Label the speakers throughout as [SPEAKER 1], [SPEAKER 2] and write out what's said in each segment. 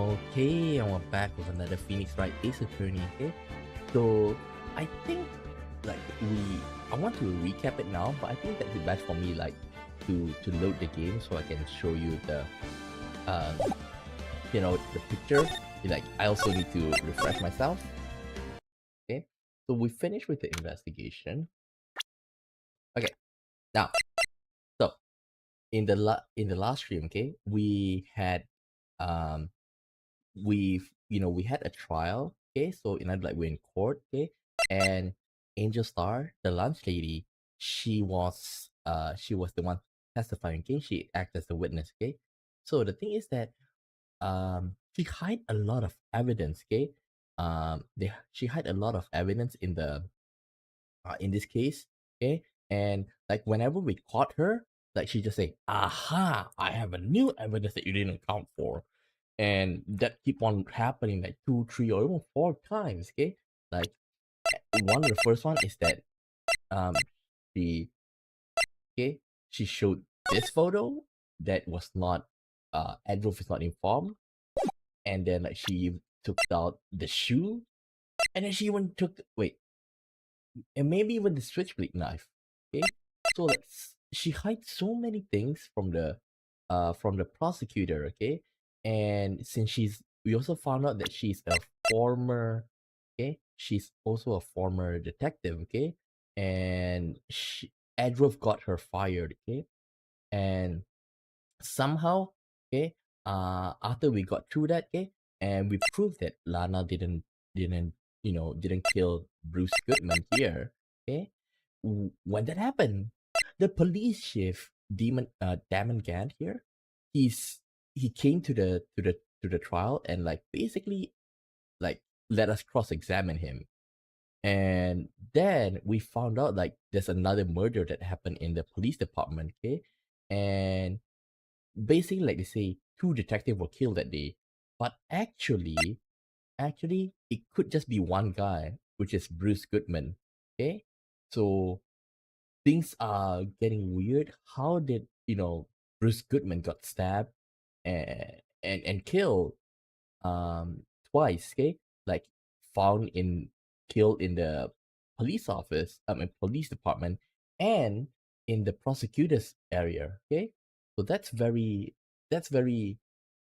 [SPEAKER 1] Okay, and we're back with another Phoenix Wright Ace Attorney. Okay, so I think like I want to recap it now, but I think that'd be best for me to load the game so I can show you the uh the picture. Like I also need to refresh myself. Okay, so we finished with the investigation. Okay, now so in the last stream, okay, we had um we had a trial, okay, so we're in court, okay, and Angel Star, the lunch lady, she was the one testifying, okay, she acted as the witness, okay. So the thing is that she hide a lot of evidence, okay. She hide a lot of evidence in this case, okay, and like whenever we caught her, like she just say, aha, I have a new evidence that you didn't account for. And that keep on happening like 2, 3, or even 4 times, okay. Like one of the first one is that um she okay she showed this photo that was not Adolf is not informed, and then like she took out the shoe, and then she even took wait, and maybe even the switchblade knife. Okay, so like she hides so many things from the prosecutor. Okay, and since we also found out that she's a former, okay, she's also a former detective. Okay, and Adolf got her fired. Okay, and somehow, okay, after we got through that, okay, and we proved that Lana didn't kill Bruce Goodman here, okay. When that happened, the police chief Damon Gant here, he came to the trial and like basically like let us cross-examine him. And then we found out like there's another murder that happened in the police department, okay. And basically like they say 2 detectives were killed that day, but actually it could just be one guy, which is Bruce Goodman, okay. So things are getting weird. How did Bruce Goodman got stabbed and killed twice, okay, like found in killed in the police office, police department, and in the prosecutor's area, okay. So that's very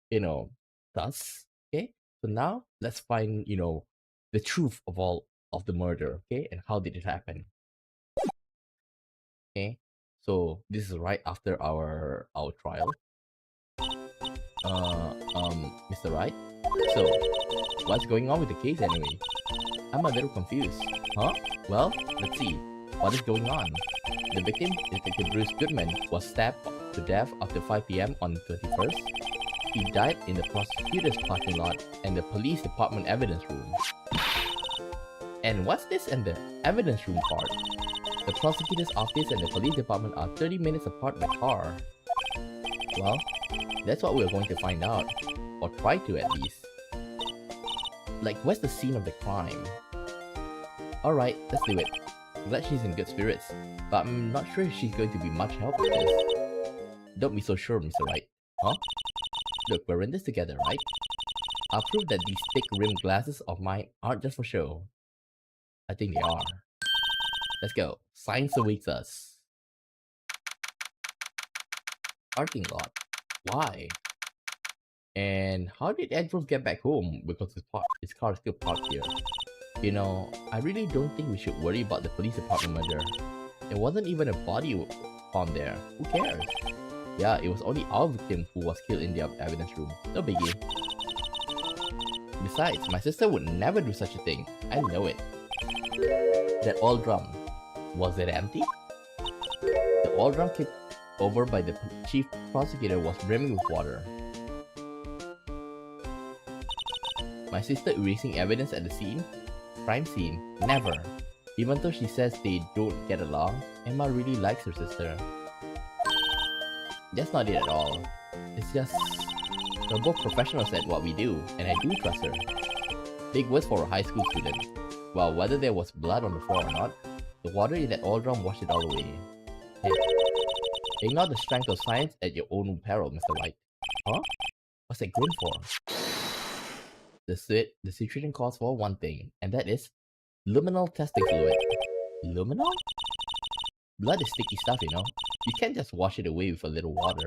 [SPEAKER 1] you know sus, okay. So now let's find the truth of all of the murder, okay, and how did it happen, okay. So this is right after our trial. Mr. Wright, so what's going on with the case anyway? I'm a little confused. Huh? Well, let's see. What is going on? The victim, Detective Bruce Goodman, was stabbed to death after 5 p.m. on the 31st. He died in the prosecutor's parking lot and the police department evidence room. And what's this in the evidence room part? The prosecutor's office and the police department are 30 minutes apart by car. Well, that's what we're going to find out. Or try to at least. Like, where's the scene of the crime? Alright, let's do it. I'm glad she's in good spirits, but I'm not sure if she's going to be much help with this. Don't be so sure, Mr. Wright. Huh? Look, we're in this together, right? I'll prove that these thick-rimmed glasses of mine aren't just for show. I think they are. Let's go. Science awaits us. Parking lot. Why? And how did Andrew get back home? Because his car is still parked here. I really don't think we should worry about the police department murder. There wasn't even a body found there. Who cares? Yeah, it was only our victim who was killed in the evidence room. No biggie. Besides, my sister would never do such a thing. I know it. That oil drum. Was it empty? The oil drum kicked over by the chief prosecutor was brimming with water. My sister erasing evidence at the scene? Crime scene? Never. Even though she says they don't get along, Emma really likes her sister. That's not it at all. It's just we're both professionals at what we do, and I do trust her. Big words for a high school student. Well, whether there was blood on the floor or not, the water in that oil drum washed it all away. Hey, ignore the strength of science at your own peril, Mr. White. Huh? What's that grin for? The situation calls for one thing, and that is luminal testing fluid. Luminal? Blood is sticky stuff, you know. You can't just wash it away with a little water.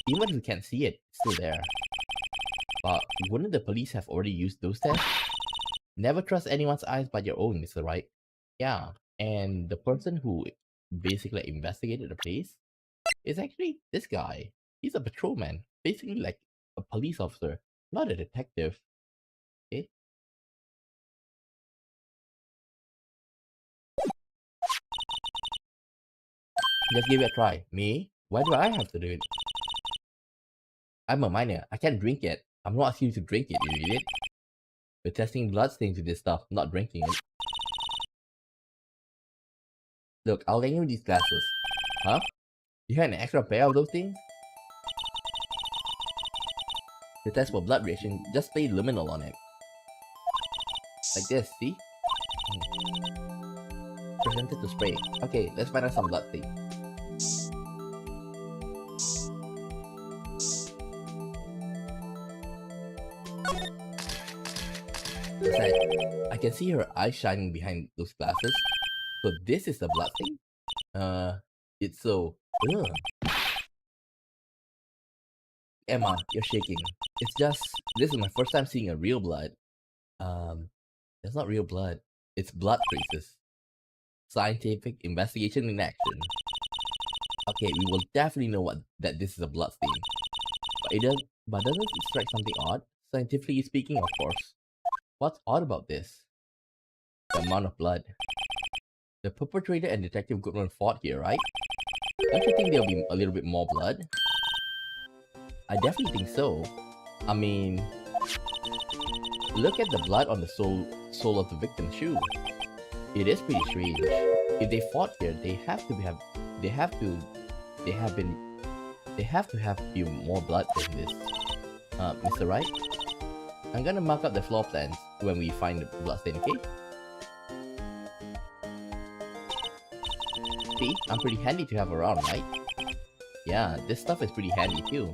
[SPEAKER 1] Even if you can't see it, it's still there. But wouldn't the police have already used those tests? Never trust anyone's eyes but your own, Mr. Wright. Yeah, and the person who basically investigated the place is actually this guy. He's a patrolman, basically like a police officer, not a detective. Okay? Just give it a try. Me? Why do I have to do it? I'm a minor. I can't drink it. I'm not asking you to drink it, you idiot. We're testing bloodstains with this stuff, not drinking it. Look, I'll lend you these glasses. Huh? You had an extra pair of those things? To test for blood reaction, just play luminal on it. Like this, see? Presented to spray. Okay, let's find out some blood thing. Besides, I can see her eyes shining behind those glasses. So this is the blood thing? It's so... Ugh. Emma, you're shaking. It's just... This is my first time seeing a real blood. It's not real blood. It's blood traces. Scientific investigation in action. Okay, we will definitely know that this is a blood stain. But doesn't it strike something odd? Scientifically speaking, of course. What's odd about this? The amount of blood. The perpetrator and Detective Goodman fought here, right? Don't you think there'll be a little bit more blood? I definitely think so. I mean... Look at the blood on the sole of the victim's shoe. It is pretty strange. If they fought here, they have to have been more blood than this. Mr. Wright? I'm gonna mark up the floor plans when we find the bloodstain, okay? See, I'm pretty handy to have around, right? Yeah, this stuff is pretty handy too.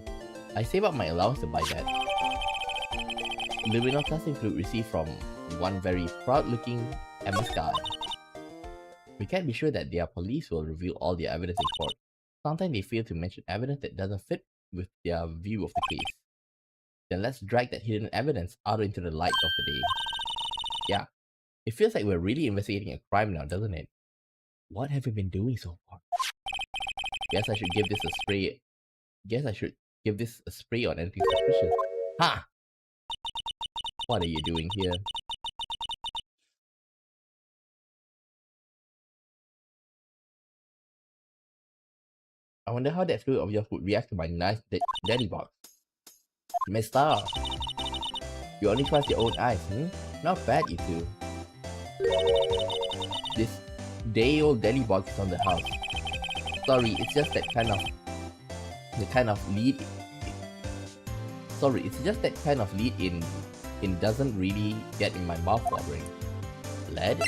[SPEAKER 1] I save up my allowance to buy that. Luminal testing fluid received from one very proud-looking Emma Sky. We can't be sure that their police will reveal all their evidence in court. Sometimes they fail to mention evidence that doesn't fit with their view of the case. Then let's drag that hidden evidence out into the light of the day. Yeah, it feels like we're really investigating a crime now, doesn't it? What have we been doing so far? Guess I should give this a spray on anything suspicious. Ha! What are you doing here? I wonder how that fluid of yours would react to my nice daddy box. Mister! You only trust your own eyes, hmm? Not bad, you two. This day-old daddy box is on the house. Sorry, it's just that kind of lead. Sorry, it's just that kind of lead in doesn't really get in my mouth watering. Lead?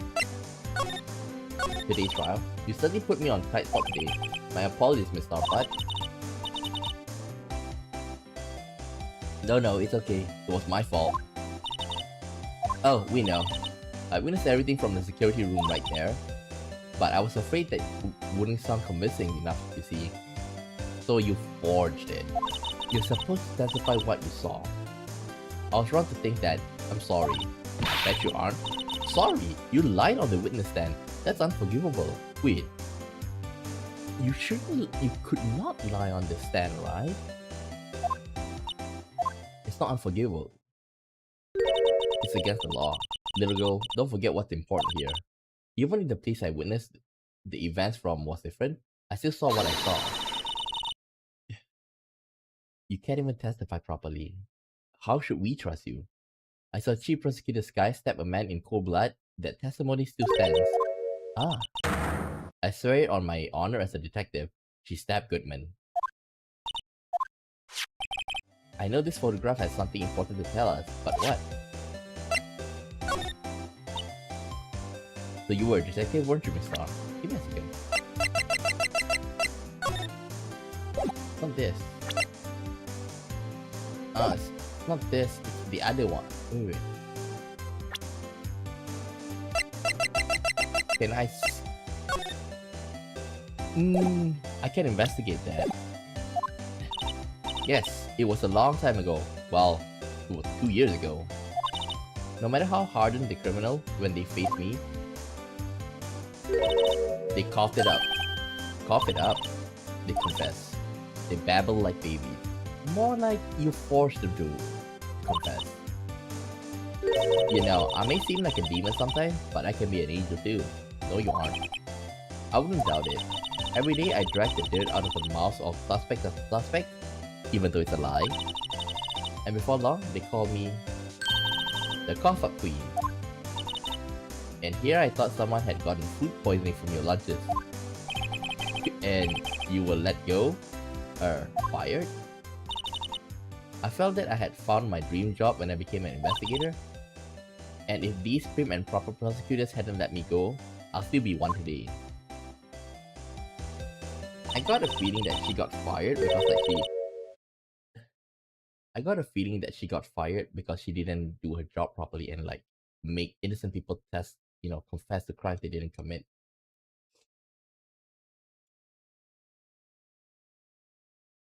[SPEAKER 1] Today's trial? You certainly put me on tight spot today. My apologies, Mr. Butt. No, it's okay. It was my fault. Oh, we know. I witnessed everything from the security room right there. But I was afraid that it wouldn't sound convincing enough, you see. So you forged it. You're supposed to testify what you saw. I was wrong to think that. I'm sorry. I bet you aren't. Sorry, you lied on the witness stand. That's unforgivable. Wait. You could not lie on the stand, right? It's not unforgivable. It's against the law. Little girl, don't forget what's important here. Even if the place I witnessed the events from was different, I still saw what I saw. You can't even testify properly. How should we trust you? I saw Chief Prosecutor Sky stab a man in cold blood. That testimony still stands. Ah. I swear it on my honor as a detective. She stabbed Goodman. I know this photograph has something important to tell us, but what? So you were a detective, weren't you, Mr. Give me a second. It's not this. It's not this. It's the other one. Wait. Can I? I can investigate that. Yes, it was a long time ago. Well, it was 2 years ago. No matter how hardened the criminal, when they face me, they cough it up. Cough it up. They confess. They babble like babies. More like you forced them to confess. You know, I may seem like a demon sometimes, but I can be an angel too. No, you aren't. I wouldn't doubt it. Every day I drag the dirt out of the mouths of suspect after suspect, even though it's a lie. And before long, they call me the cough-up queen. And here I thought someone had gotten food poisoning from your lunches. And you were let go? Fired? I felt that I had found my dream job when I became an investigator. And if these prim and proper prosecutors hadn't let me go, I'll still be one today. I got a feeling that she got fired because she didn't do her job properly and make innocent people confess to crimes they didn't commit.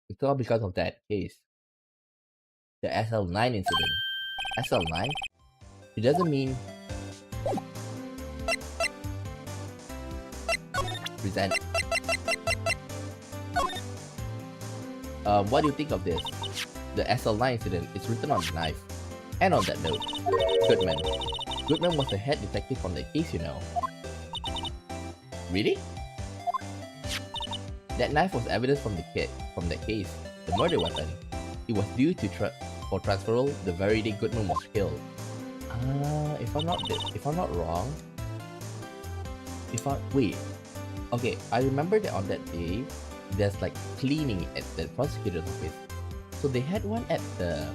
[SPEAKER 1] It's all because of that case. The SL9 incident. SL9? It doesn't mean present. What do you think of this? The SL9 incident is written on the knife. And on that note, Goodman. Goodman was the head detective on the case, you know. Really? That knife was evidence from that case, the murder weapon. It was due to for transferal the very day Goodman was killed. If I'm not wrong, okay, I remember that on that day, there's like cleaning at the prosecutor's office. So they had one at the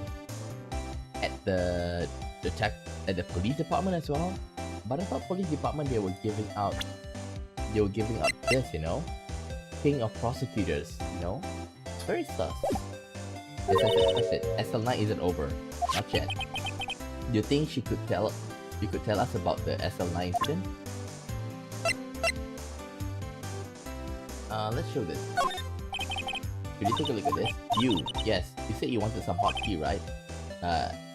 [SPEAKER 1] police department as well. But I thought police department they were giving out this, you know, king of prosecutors, you know. It's very sus. As I expected, SL9 isn't over, not yet. Do you think you could tell us about the SL9 incident? Let's show this. Could you take a look at this? Yes, you said you wanted some hot tea, right?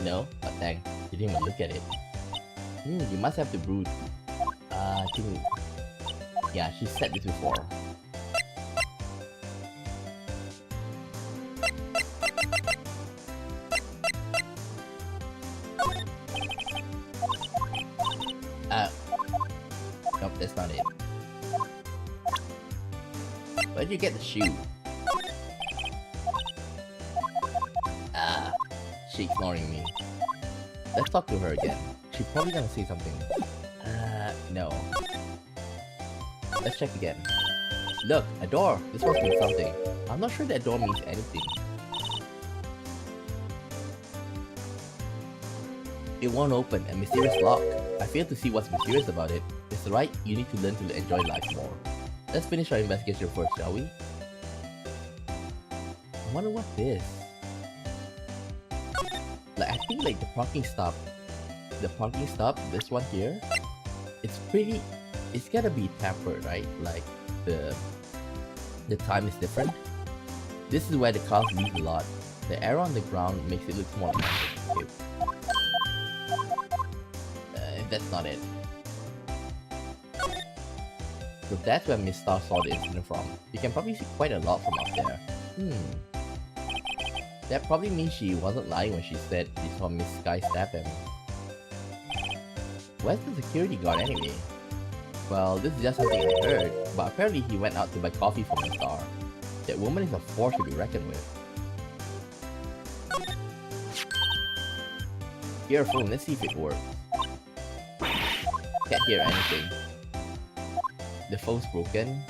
[SPEAKER 1] No, but dang, you didn't even look at it. You must have the brew. Yeah, she said this before. Nope, that's not it. Where'd you get the shoe? She's ignoring me. Let's talk to her again. She's probably gonna say something. No. Let's check again. Look, a door! This must mean something. I'm not sure that door means anything. It won't open, a mysterious lock. I fail to see what's mysterious about it. Mr. Wright, you need to learn to enjoy life more. Let's finish our investigation first, shall we? I wonder what this. I think the parking stop, this one here, it's gotta be tampered, right? Like the time is different. This is where the cars leave a lot. The arrow on the ground makes it look more like okay. That's not it. So that's where Miss Star saw the incident from. You can probably see quite a lot from up there. That probably means she wasn't lying when she said she saw Miss Sky stab him. Where's the security guard anyway? Well, this is just something I heard, but apparently he went out to buy coffee for Miss Star. That woman is a force to be reckoned with. Earphone, let's see if it works. Can't hear anything. The phone's broken.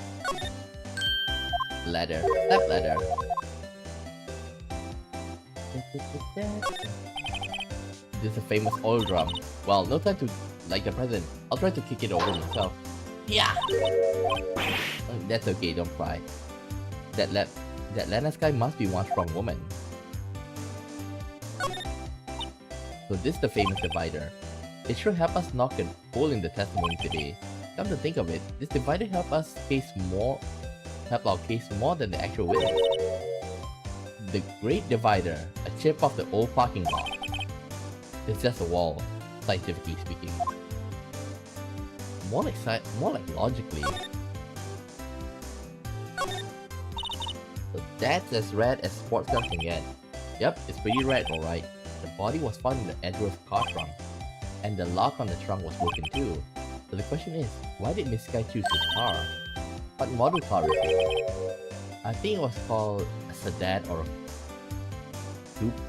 [SPEAKER 1] Ladder. Step ladder. This is a famous oil drum. Well, no time to like the present. I'll try to kick it over myself. Yeah! That's okay, don't cry. That Lana Sky must be one strong woman. So this is the famous divider. It should help us knock a hole in the testimony today. Come to think of it, this divider help our case more than the actual witness. The Great Divider, a chip off the old parking lot. It's just a wall, scientifically speaking. More like logically. So that's as rad as sports cars can get. Yep, it's pretty rad, alright. The body was found in the Edgeworth car trunk, and the lock on the trunk was broken too. So the question is, why did this guy choose this car? What model car is it? I think it was called a sedan or a coupe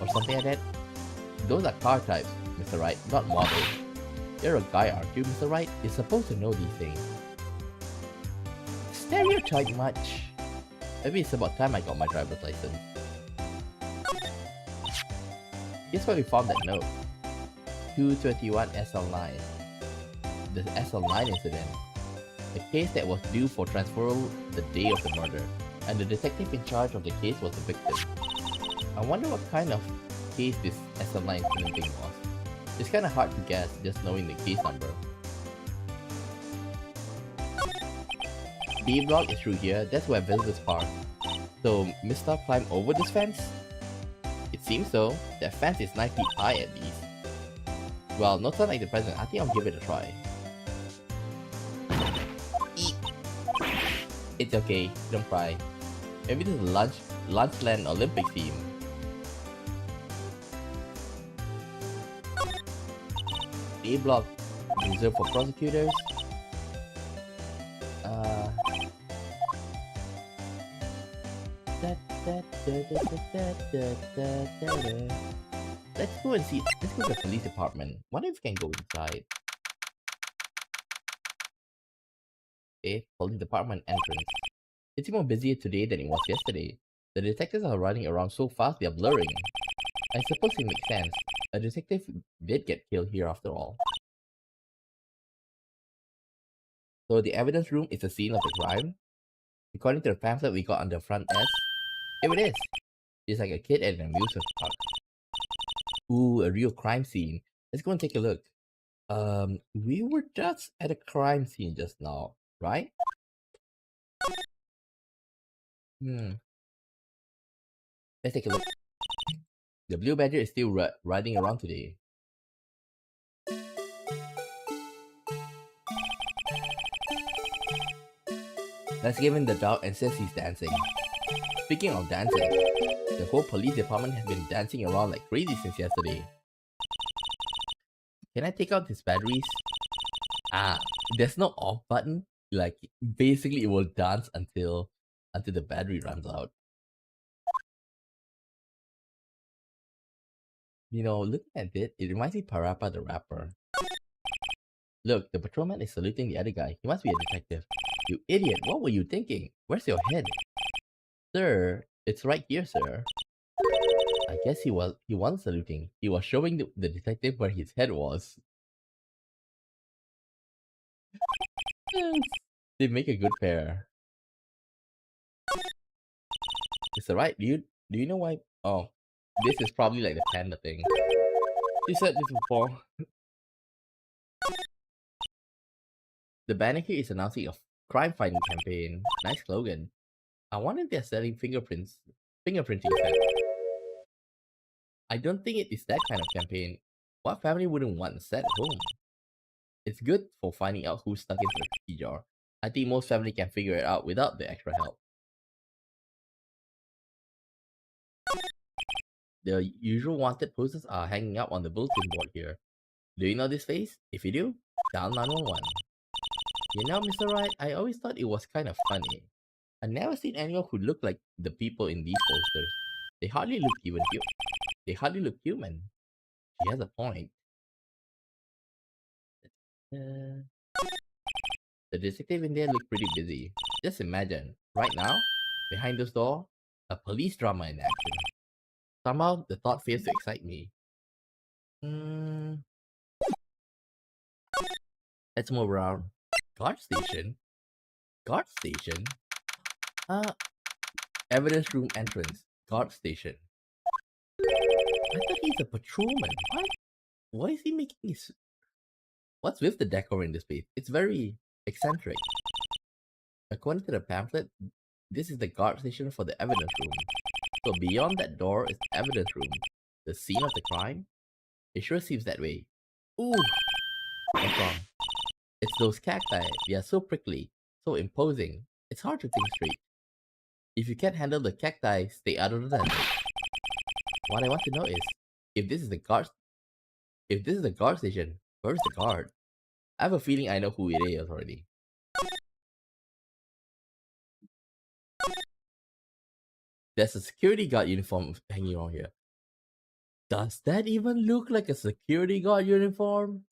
[SPEAKER 1] or something like that. Those are car types, Mr. Wright, not models. You're a guy, aren't you, Mr. Wright? You're supposed to know these things. Stereotype much? Maybe it's about time I got my driver's license. Guess where we found that note? 221 SL9. The SL9 incident. The case that was due for transferal the day of the murder, and the detective in charge of the case was the victim. I wonder what kind of case this SL9 incident thing was. It's kinda hard to guess just knowing the case number. B block is through here, that's where visitors park. So Mr. climbed over this fence? It seems so. That fence is 9 feet high at least. Well, not like the present, I think I'll give it a try. Eek. It's okay, don't cry. Maybe this is Lunchland Olympic theme. A block reserved for prosecutors. Let's go and see. Let's go to the police department. What if we can go inside? Okay, police department entrance. It's more busier today than it was yesterday. The detectives are running around so fast they are blurring. I suppose it makes sense. A detective did get killed here after all. So the evidence room is the scene of the crime. According to the pamphlet we got on the front desk, here it is. It's like a kid at an amusement park. Ooh, a real crime scene. Let's go and take a look. We were just at a crime scene just now, right? Let's take a look. The Blue Badger is still riding around today. Let's give him the dog and says he's dancing. Speaking of dancing, the whole police department has been dancing around like crazy since yesterday. Can I take out his batteries? There's no off button. Like, basically it will dance until the battery runs out. You know, looking at it reminds me of Parappa the Rapper. Look, the patrolman is saluting the other guy. He must be a detective. You idiot, what were you thinking? Where's your head? Sir, it's right here, sir. I guess he wasn't saluting. He was showing the detective where his head was. Yes. They make a good pair. It's alright, dude. Do you know why? Oh, this is probably like the panda thing. You said this before. The banner here is announcing a crime fighting campaign. Nice slogan. I wonder if they're selling fingerprinting set. I don't think it is that kind of campaign. What family wouldn't want a set at home? It's good for finding out who's stuck into the cookie jar. I think most families can figure it out without the extra help. The usual wanted posters are hanging up on the bulletin board here. Do you know this face? If you do, dial 911. You know, Mr. Wright, I always thought it was kind of funny. I've never seen anyone who looked like the people in these posters. They hardly look human. She has a point. The detective in there looked pretty busy. Just imagine, right now, behind this door, a police drama in action. Somehow, the thought fails to excite me. Let's move around. Guard station? Guard station? Evidence room entrance. Guard station. I thought he's a patrolman. What? Why is he making his... What's with the decor in this place? It's very eccentric. According to the pamphlet, this is the guard station for the evidence room. So beyond that door is the evidence room. The scene of the crime? It sure seems that way. Ooh! What's wrong? It's those cacti. They are so prickly, so imposing. It's hard to think straight. If you can't handle the cacti, stay out of the desert. What I want to know is, if this is the guard station, where's the guard? I have a feeling I know who it is already. There's a security guard uniform hanging around here. Does that even look like a security guard uniform?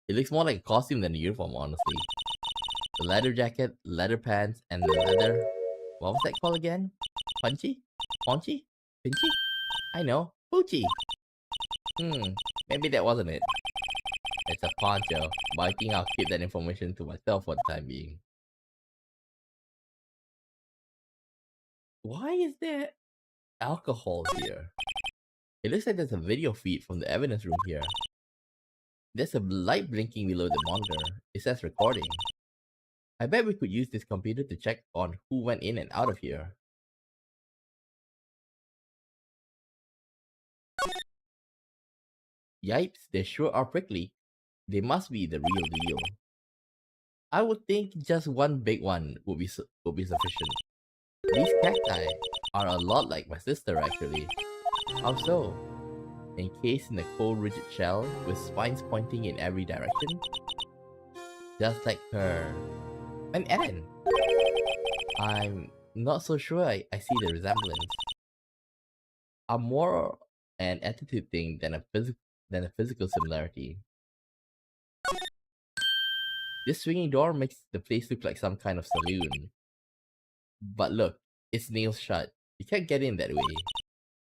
[SPEAKER 1] It looks more like a costume than a uniform, honestly. The leather jacket, leather pants, and the leather... What was that called again? Punchy? Paunchy? Pinchy? I know. Poochie! Maybe that wasn't it. It's a poncho, but I think I'll keep that information to myself for the time being. Why is there alcohol here? It looks like there's a video feed from the evidence room here. There's a light blinking below the monitor. It says recording. I bet we could use this computer to check on who went in and out of here. Yipes, they sure are prickly. They must be the real deal. I would think just one big one would be sufficient. These cacti are a lot like my sister, actually. How so? Encased in a cold, rigid shell with spines pointing in every direction? Just like her. And Ellen! I'm not so sure I see the resemblance. I'm more an attitude thing than a physical similarity. This swinging door makes the place look like some kind of saloon. But look, it's nailed shut. You can't get in that way.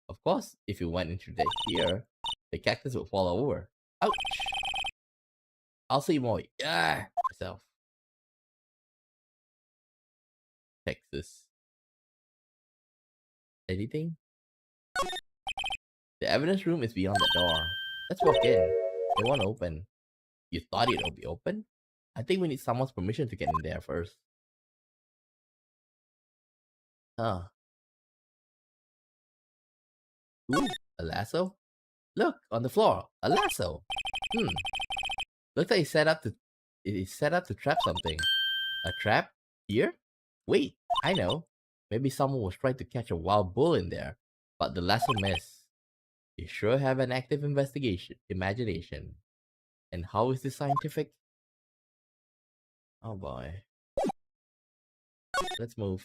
[SPEAKER 1] Of course, if you went into that here, the cactus would fall over. Ouch! I'll say more. Yeah, myself. Texas. Anything? The evidence room is beyond the door. Let's walk in. It won't open. You thought it would be open? I think we need someone's permission to get in there first. Huh. Ooh, a lasso? Look, on the floor. A lasso. Looks like it is set up to trap something. A trap? Here? Wait, I know. Maybe someone was trying to catch a wild bull in there, but the lasso missed. You sure have an active imagination. And how is this scientific? Oh boy. Let's move.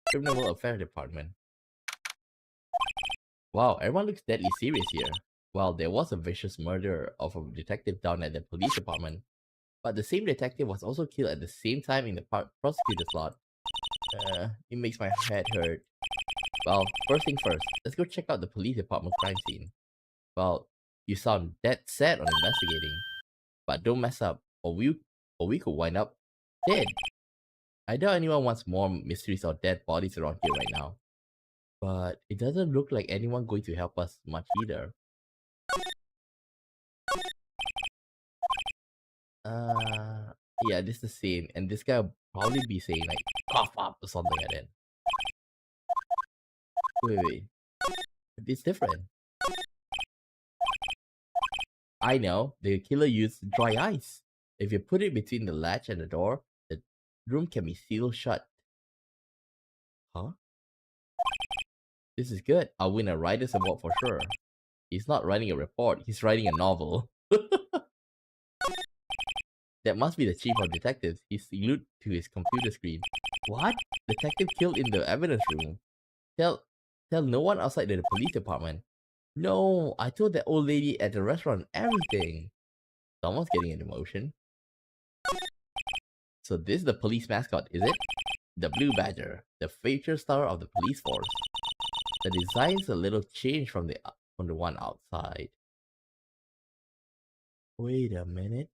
[SPEAKER 1] Criminal Affairs Department. Wow, everyone looks deadly serious here. Well, there was a vicious murder of a detective down at the police department, but the same detective was also killed at the same time in the prosecutor's lot. It makes my head hurt. Well, first thing first, let's go check out the police department crime scene. Well, you sound dead set on investigating, but don't mess up, or we could wind up dead. I doubt anyone wants more mysteries or dead bodies around here right now. But it doesn't look like anyone going to help us much either. Yeah, this is the same, and this guy will probably be saying like cough up or something like that. Wait. It's different. I know, the killer used dry ice. If you put it between the latch and the door, the room can be sealed shut. Huh? This is good. I'll win a writer's award for sure. He's not writing a report, he's writing a novel. That must be the chief of detectives. He's glued to his computer screen. What? Detective killed in the evidence room. Tell no one outside the police department. No, I told that old lady at the restaurant everything. Someone's getting an emotion. So this is the police mascot, is it? The Blue Badger, the feature star of the police force. The design's a little changed from the one outside. Wait a minute.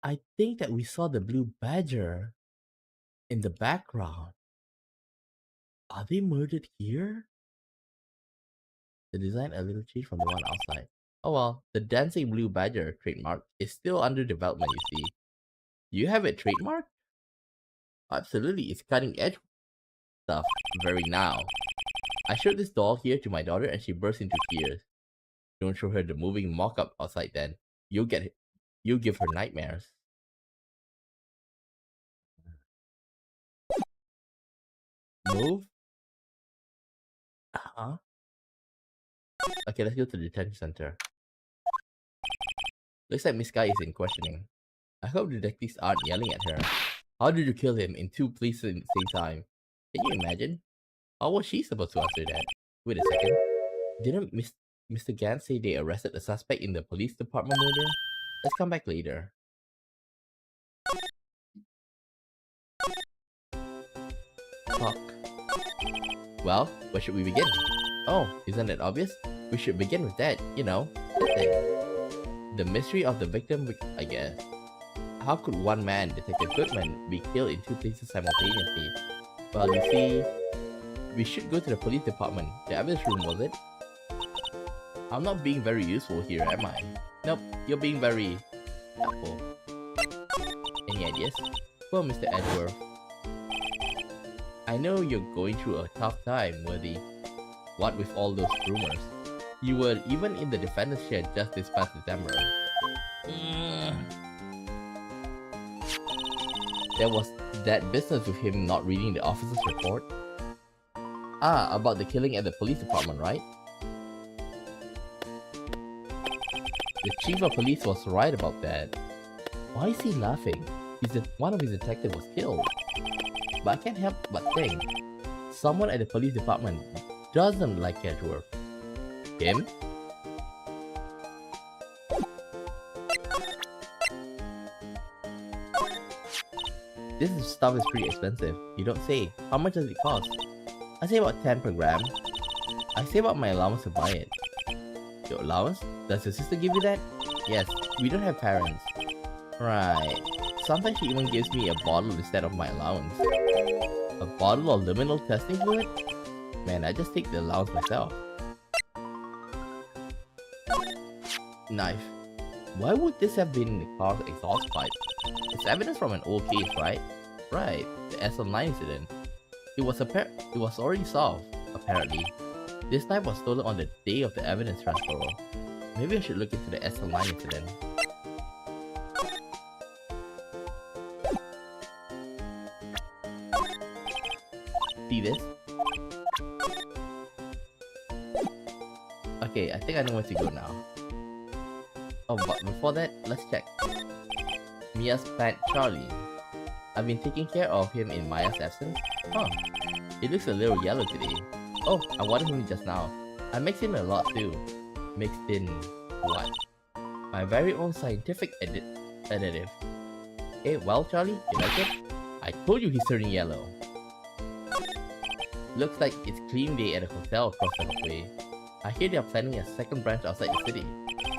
[SPEAKER 1] I think that we saw the Blue Badger. In the background. Are they murdered here? The design a little changed from the one outside. Oh well, the dancing blue badger trademark is still under development, you see. You have it trademarked? Absolutely, it's cutting edge stuff. Very now. I showed this doll here to my daughter and she burst into tears. Don't show her the moving mock-up outside then. You'll give her nightmares. Move? Huh? Okay, let's go to the detention center. Looks like Miss Guy is in questioning. I hope detectives aren't yelling at her. How did you kill him in two places at the same time? Can you imagine? How was she supposed to answer that? Wait a second. Didn't Mr. Gant say they arrested the suspect in the police department murder? Let's come back later. Fuck. Well, where should we begin? Oh, isn't it obvious? We should begin with that, you know, that thing. The mystery of the victim, I guess. How could one man, Detective Goodman, be killed in two places simultaneously? Well, you see, we should go to the police department. The evidence room, was it? I'm not being very useful here, am I? Nope, you're being very helpful. Any ideas? Well, Mr. Edgeworth, I know you're going through a tough time, Worthy. What with all those rumors? You were even in the defendant's chair just this past December. There was that business with him not reading the officer's report. Ah, about the killing at the police department, right? The chief of police was right about that. Why is he laughing? One of his detectives was killed. But I can't help but think, someone at the police department doesn't like Edgeworth. Him? This stuff is pretty expensive. You don't say. How much does it cost? I say about 10 per gram. I save up my allowance to buy it. Your allowance? Does your sister give you that? Yes, we don't have parents. Right. Sometimes she even gives me a bottle instead of my allowance. A bottle of liminal testing fluid? Man, I just take the allowance myself. Knife. Why would this have been in the car's exhaust pipe? It's evidence from an old case, right? Right, the SL9 incident. It was already solved, apparently. This knife was stolen on the day of the evidence transfer. Maybe I should look into the SL9 incident. See this? Okay, I think I know where to go now. Oh, but before that, let's check. Mia's pet Charlie. I've been taking care of him in Maya's absence. Huh. It looks a little yellow today. Oh, I watered him just now. I mixed in a lot too. Mixed in what? My very own scientific additive. Hey, well Charlie, you like it? I told you he's turning yellow. Looks like it's clean day at a hotel across the way. I hear they are planning a second branch outside the city.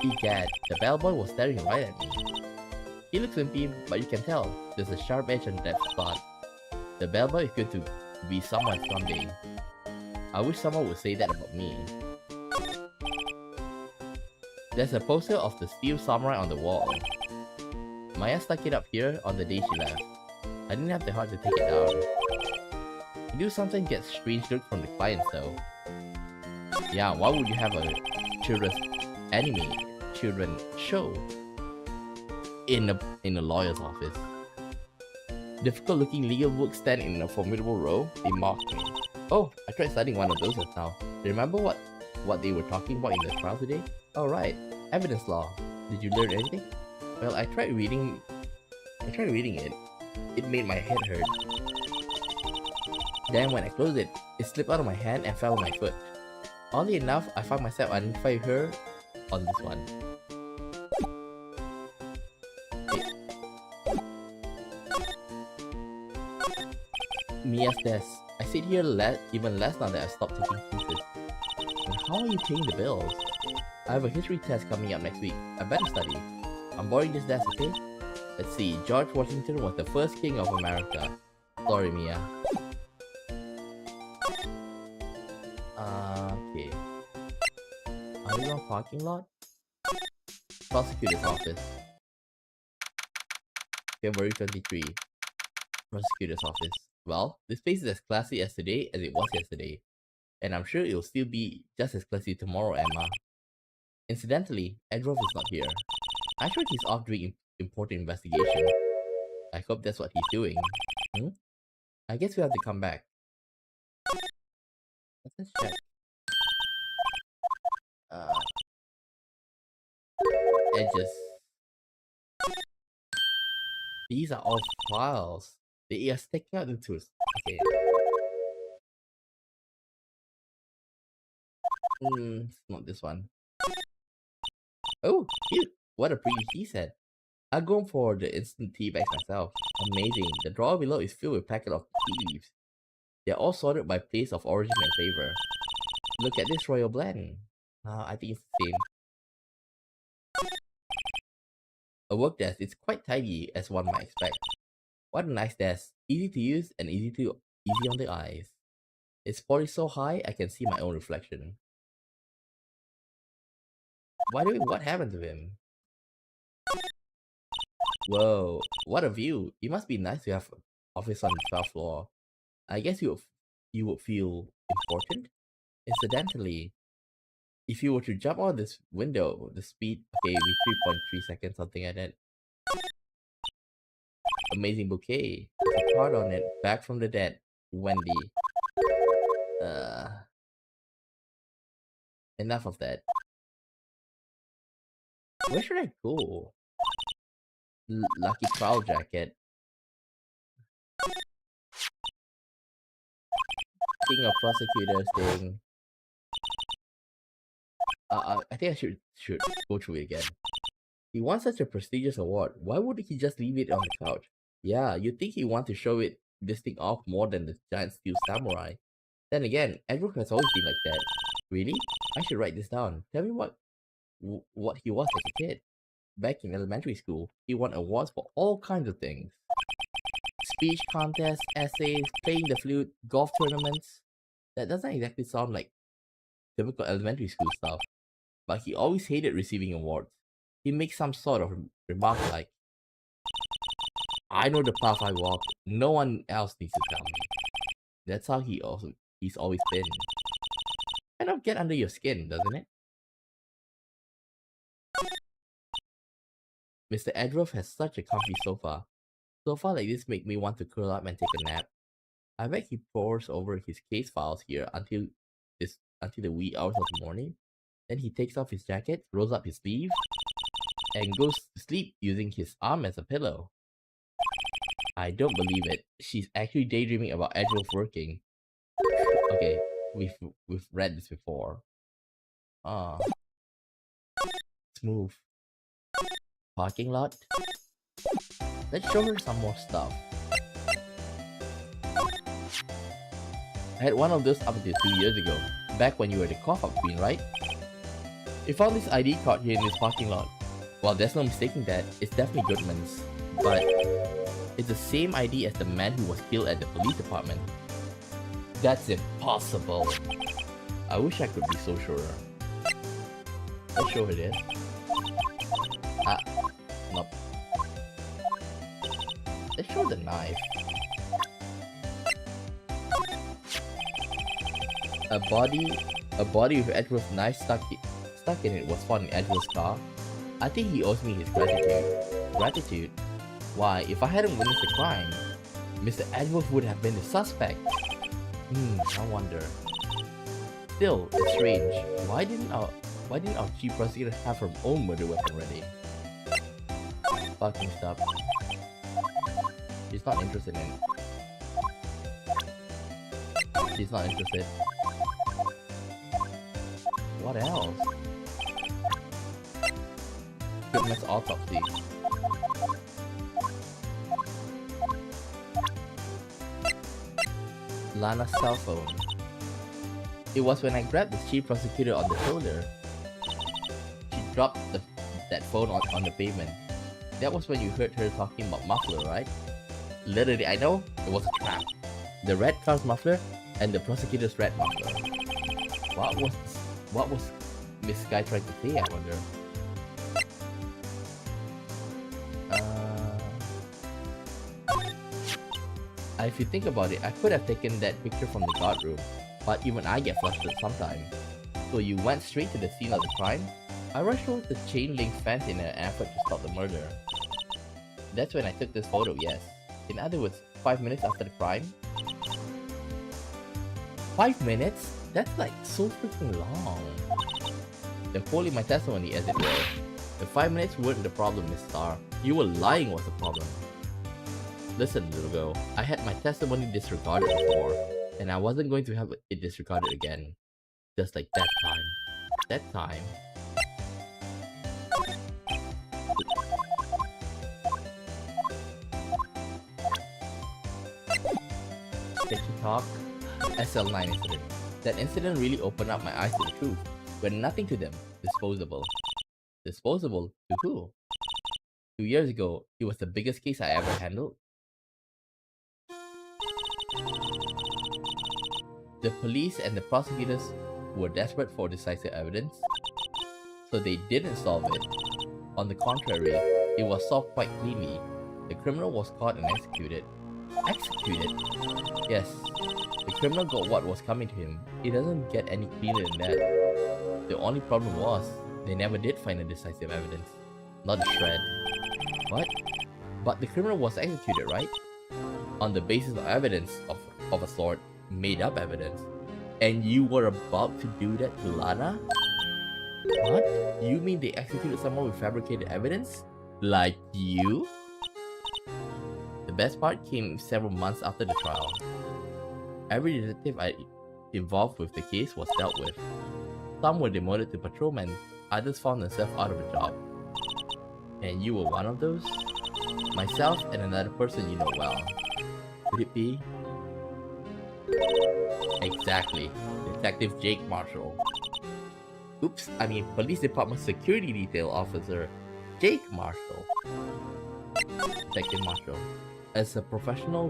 [SPEAKER 1] Egad, the bellboy was staring right at me. He looks wimpy, but you can tell there's a sharp edge on that spot. The bellboy is going to be someone someday. I wish someone would say that about me. There's a poster of the steel samurai on the wall. Maya stuck it up here on the day she left. I didn't have the heart to take it down. You do sometimes get strange looks from the clients though. Yeah, why would you have a children's children's show in a lawyer's office? Difficult looking legal books stand in a formidable row. They mocked me. Oh, I tried studying one of those just now. Remember what they were talking about in the trial today? Oh right, evidence law. Did you learn anything? Well, I tried reading it. It made my head hurt. Then when I closed it, it slipped out of my hand and fell on my foot. Oddly enough, I found myself identifying her on this one. Mia's desk. I sit here even less now that I stopped taking pieces. And how are you paying the bills? I have a history test coming up next week. I better study. I'm borrowing this desk, okay? Let's see. George Washington was the first king of America. Sorry, Mia. Okay. Underground parking lot? Prosecutor's office. February 23. Prosecutor's office. Well, this place is as classy as today as it was yesterday. And I'm sure it'll still be just as classy tomorrow, Emma. Incidentally, Edrov is not here. I'm sure he's off doing important investigation. I hope that's what he's doing. Hmm? I guess we have to come back. Let's check. Edges. These are all files. They are sticking out into us. Okay. It's not this one. Oh, cute. What a pretty tea set. I'll go for the instant tea bags myself. Amazing. The drawer below is filled with packets of tea leaves. They're all sorted by place of origin and flavor. Look at this royal blend. I think it's the same. A work desk is quite tidy as one might expect. What a nice desk. Easy to use and easy on the eyes. It's polished so high I can see my own reflection. What happened to him? Whoa, what a view. It must be nice to have an office on the 12th floor. I guess you would feel important. Incidentally, if you were to jump out of this window, the speed, okay, with 3.3 seconds, something like that. Amazing bouquet. There's a card on it. Back from the dead. Wendy. Enough of that. Where should I go? Lucky Prowl jacket. King of prosecutors thing. I think I should go through it again. He won such a prestigious award. Why would he just leave it on the couch? Yeah, you'd think he want to show this thing off more than the giant steel samurai. Then again, Edward has always been like that. Really? I should write this down. Tell me what he was as a kid. Back in elementary school, he won awards for all kinds of things. Speech contests, essays, playing the flute, golf tournaments. That doesn't exactly sound like typical elementary school stuff. But he always hated receiving awards. He makes some sort of remark like, I know the path I walk, no one else needs to tell me. That's how he's always been. Kind of get under your skin, doesn't it? Mr. Edrov has such a comfy sofa. Sofa like this make me want to curl up and take a nap. I bet he pores over his case files here until the wee hours of the morning. Then he takes off his jacket, rolls up his sleeve, and goes to sleep using his arm as a pillow. I don't believe it. She's actually daydreaming about Edrov working. Okay, we've read this before. Smooth. Parking lot. Let's show her some more stuff. I had one of those up until 2 years ago, back when you were the cough-up queen, right? We found this ID card here in this parking lot. Well, there's no mistaking that, it's definitely Goodman's, but it's the same ID as the man who was killed at the police department. That's impossible. I wish I could be so sure. Let's show her this. Nope. Let's show the knife. A body with Edward's knife stuck in it was found in Edward's car. I think he owes me his gratitude. Gratitude? Why, if I hadn't witnessed the crime, Mr. Edward would have been the suspect. I wonder. Still, it's strange. Why didn't our chief prosecutor have her own murder weapon ready? Fucking stuff. She's not interested in it. She's not interested. What else? Goodman's autopsy. Lana's cell phone. It was when I grabbed the chief prosecutor on the shoulder. She dropped that phone on the pavement. That was when you heard her talking about muffler, right? Little did I know, it was a trap. The red car's muffler and the prosecutor's red muffler. What was this guy trying to say, I wonder? If you think about it, I could have taken that picture from the guard room, but even I get flustered sometimes. So you went straight to the scene of the crime? I rushed over the chain link fence in an effort to stop the murder. That's when I took this photo, yes. In other words, 5 minutes after the crime. 5 minutes? That's like so freaking long. Then pulling my testimony as it were. The 5 minutes weren't the problem, Miss Star. You were lying was the problem. Listen, little girl, I had my testimony disregarded before, and I wasn't going to have it disregarded again. Just like that time. That time. Sketchy talk. SL9 incident. That incident really opened up my eyes to the truth. But nothing to them. Disposable. Disposable? To who? 2 years ago, it was the biggest case I ever handled. The police and the prosecutors were desperate for decisive evidence, so they didn't solve it. On the contrary, it was solved quite cleanly. The criminal was caught and executed. Executed? Yes, the criminal got what was coming to him. It doesn't get any cleaner than that. The only problem was, they never did find a decisive evidence. Not a shred. What? But the criminal was executed, right? On the basis of evidence of a sort. Made up evidence. And you were about to do that to Lana? What? You mean they executed someone with fabricated evidence? Like you? The best part came several months after the trial. Every detective I involved with the case was dealt with. Some were demoted to patrolmen, others found themselves out of a job. And you were one of those? Myself and another person you know well. Could it be? Exactly. Detective Jake Marshall. Oops, I mean Police Department Security Detail Officer Jake Marshall. Detective Marshall. As a professional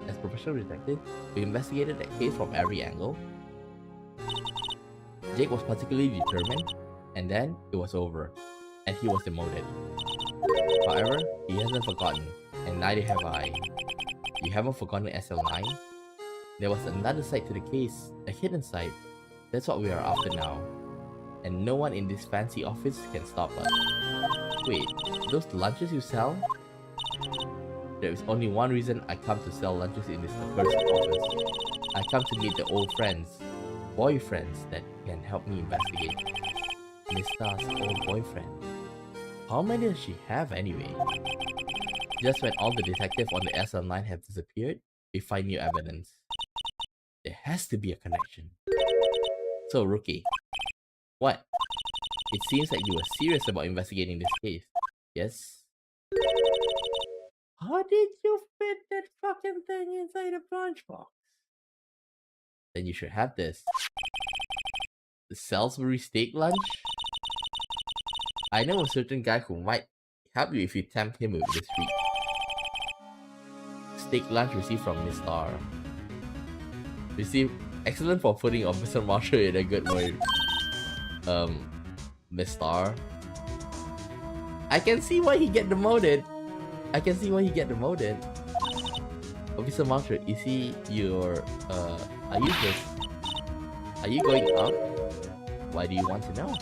[SPEAKER 1] detective, we investigated the case from every angle. Jake was particularly determined, and then it was over, and he was demoted. However, he hasn't forgotten, and neither have I. You haven't forgotten SL9? There was another side to the case, a hidden side. That's what we are after now. And no one in this fancy office can stop us. Wait, those lunches you sell? There is only one reason I come to sell lunches in this accursed office. I come to meet the old friends, boyfriends that can help me investigate. Miss Star's old boyfriend. How many does she have anyway? Just when all the detectives on the SL9 have disappeared, we find new evidence. There has to be a connection. So, Rookie. What? It seems like you were serious about investigating this case. Yes? How did you fit that fucking thing inside a lunchbox? Then you should have this. The Salisbury steak lunch? I know a certain guy who might help you if you tempt him with this treat. Steak lunch received from Miss Star. Received excellent for putting Officer Marshall in a good mood. Miss Star. I can see why he get demoted. Officer Marshall, is he your are you going out? Why do you want to know?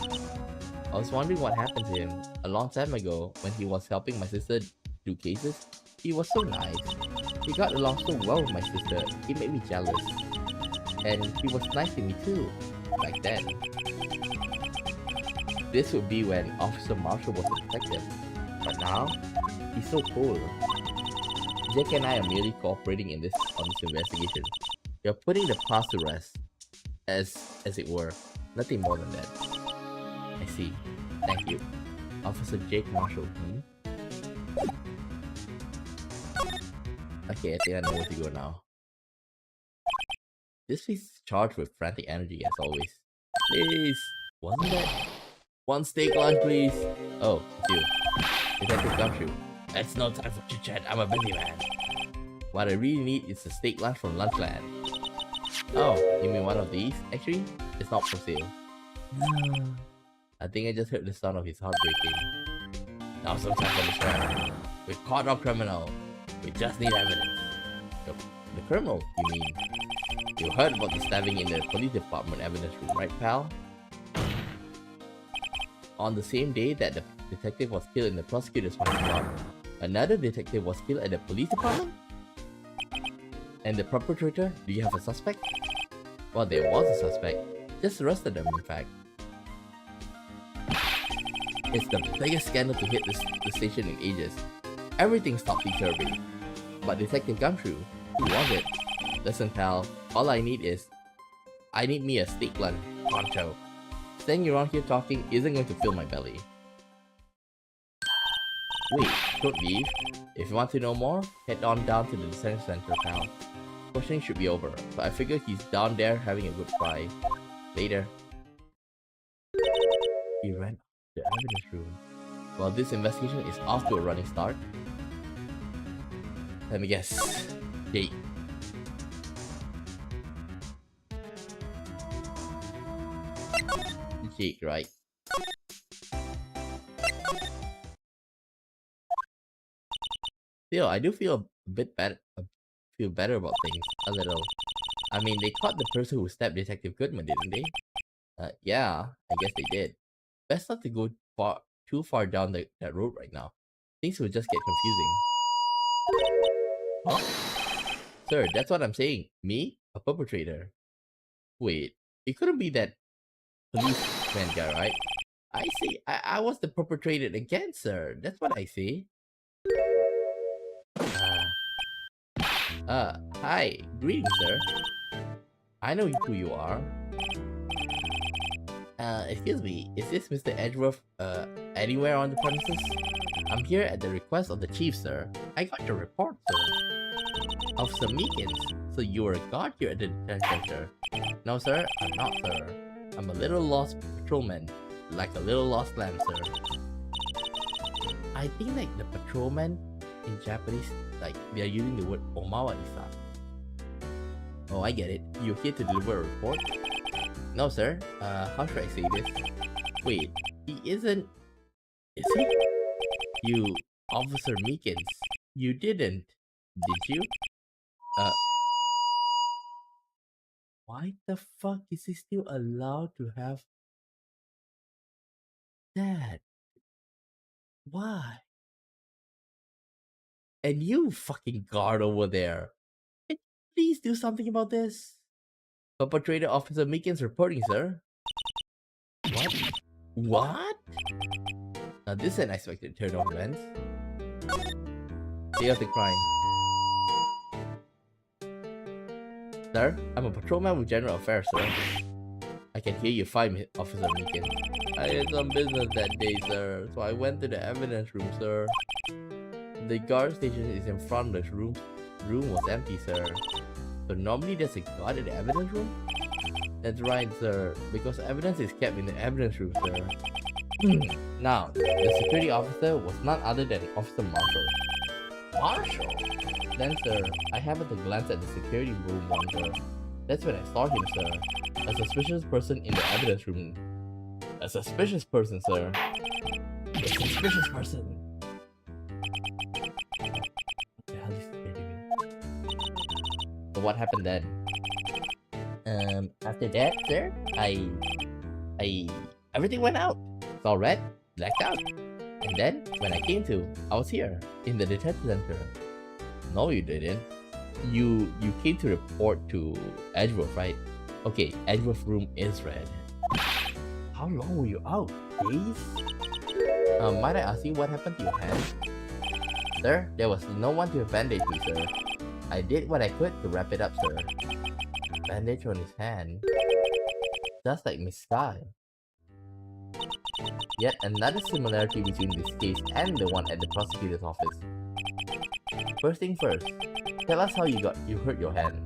[SPEAKER 1] I was wondering what happened to him. A long time ago, when he was helping my sister do cases, he was so nice. He got along so well with my sister, he made me jealous. And he was nice to me too, back then. This would be when Officer Marshall was a detective. But now, he's so cool. Jake and I are merely cooperating on this investigation. We are putting the past to rest, as it were. Nothing more than that. I see. Thank you. Officer Jake Marshall. Okay, I think I know where to go now. This piece is charged with frantic energy as always. Please! Wasn't that? One steak lunch, please! Oh, it's you. Detective Gumshoe. It's no time for chit-chat, I'm a busy man. What I really need is a steak lunch from Lunchland. Oh, you mean one of these? Actually, it's not for sale. I think I just heard the sound of his heart breaking. Now some time for this round. We caught our criminal. We just need evidence. The criminal, you mean? You heard about the stabbing in the police department evidence room, right, pal? On the same day that the detective was killed in the prosecutor's workshop, another detective was killed at the police department? And the perpetrator, do you have a suspect? Well, there was a suspect. Just arrested them, in fact. It's the biggest scandal to hit the station in ages. Everything's topsy-turvy. But Detective Gumshoe, who was it? Listen, pal, all I need me a steak lunch, pronto. Staying around here talking isn't going to fill my belly. Wait, don't leave. If you want to know more, head on down to the detention center, pal. Questioning should be over, but I figure he's down there having a good cry. Later. He ran to the evidence room. Well, this investigation is off to a running start. Let me guess. Jake. Jake, right? Still, I do feel a bit better. Feel better about things a little. I mean, they caught the person who stabbed Detective Goodman, didn't they? Yeah, I guess they did. Best not to go too far down that road right now. Things will just get confusing. Huh? Sir, that's what I'm saying. Me? A perpetrator? Wait, it couldn't be that policeman guy, right? I see. I was the perpetrator again, sir. That's what I see. Hi. Greetings, sir. I know who you are. Excuse me. Is this Mr. Edgeworth, anywhere on the premises? I'm here at the request of the chief, sir. I got your report, sir. Officer Meekins. So you were a guard here at the detention center? No, sir. I'm not, sir. I'm a little lost patrolman. Like a little lost lamb, sir. I think like the patrolman in Japanese, like they are using the word omawa-isa. Oh, I get it. You're here to deliver a report? No, sir. How should I say this? Wait, he isn't... Is he? You, Officer Meekins, you didn't, did you? Why the fuck is he still allowed to have that? Why? And you fucking guard over there. Can you please do something about this? Perpetrator Officer Meekins reporting, sir. What? What? Now this is an unexpected turn of events. Day of the crime. Sir, I'm a patrolman with general affairs, sir. I can hear you fine, Officer Meekins. I had some business that day, sir, so I went to the evidence room, sir. The guard station is in front of the room. Room was empty, sir. So normally there's a guard in the evidence room? That's right, sir, because evidence is kept in the evidence room, sir. Now, the security officer was none other than Officer Marshall. Marshall? Then, sir, I happened to glance at the security room one, sir. That's when I saw him, sir. A suspicious person in the evidence room. A suspicious person, sir. A suspicious person. What the hell is he doing? So what happened then? After that, sir, everything went out. Saw red, blacked out. And then, when I came to, I was here, in the detention center. No, you didn't. You came to report to Edgeworth, right? Okay, Edgeworth room is red. How long were you out? Days? Might I ask you what happened to your hand? Sir, there was no one to bandage me, sir. I did what I could to wrap it up, sir. Bandage on his hand. Just like Miss Sky. Yet another similarity between this case and the one at the prosecutor's office. First thing first, tell us how you hurt your hand.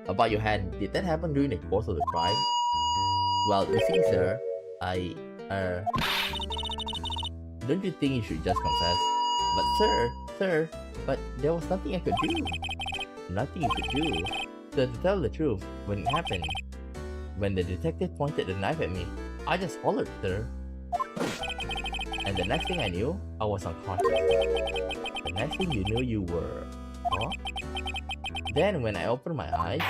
[SPEAKER 1] About your hand, did that happen during the course of the crime? Well, you see, sir, don't you think you should just confess? but there was nothing I could do. Nothing you could do. So to tell the truth, when it happened, when the detective pointed the knife at me, I just followed, sir. And the next thing I knew, I was unconscious. The next thing you knew, you were... Huh? Then when I opened my eyes,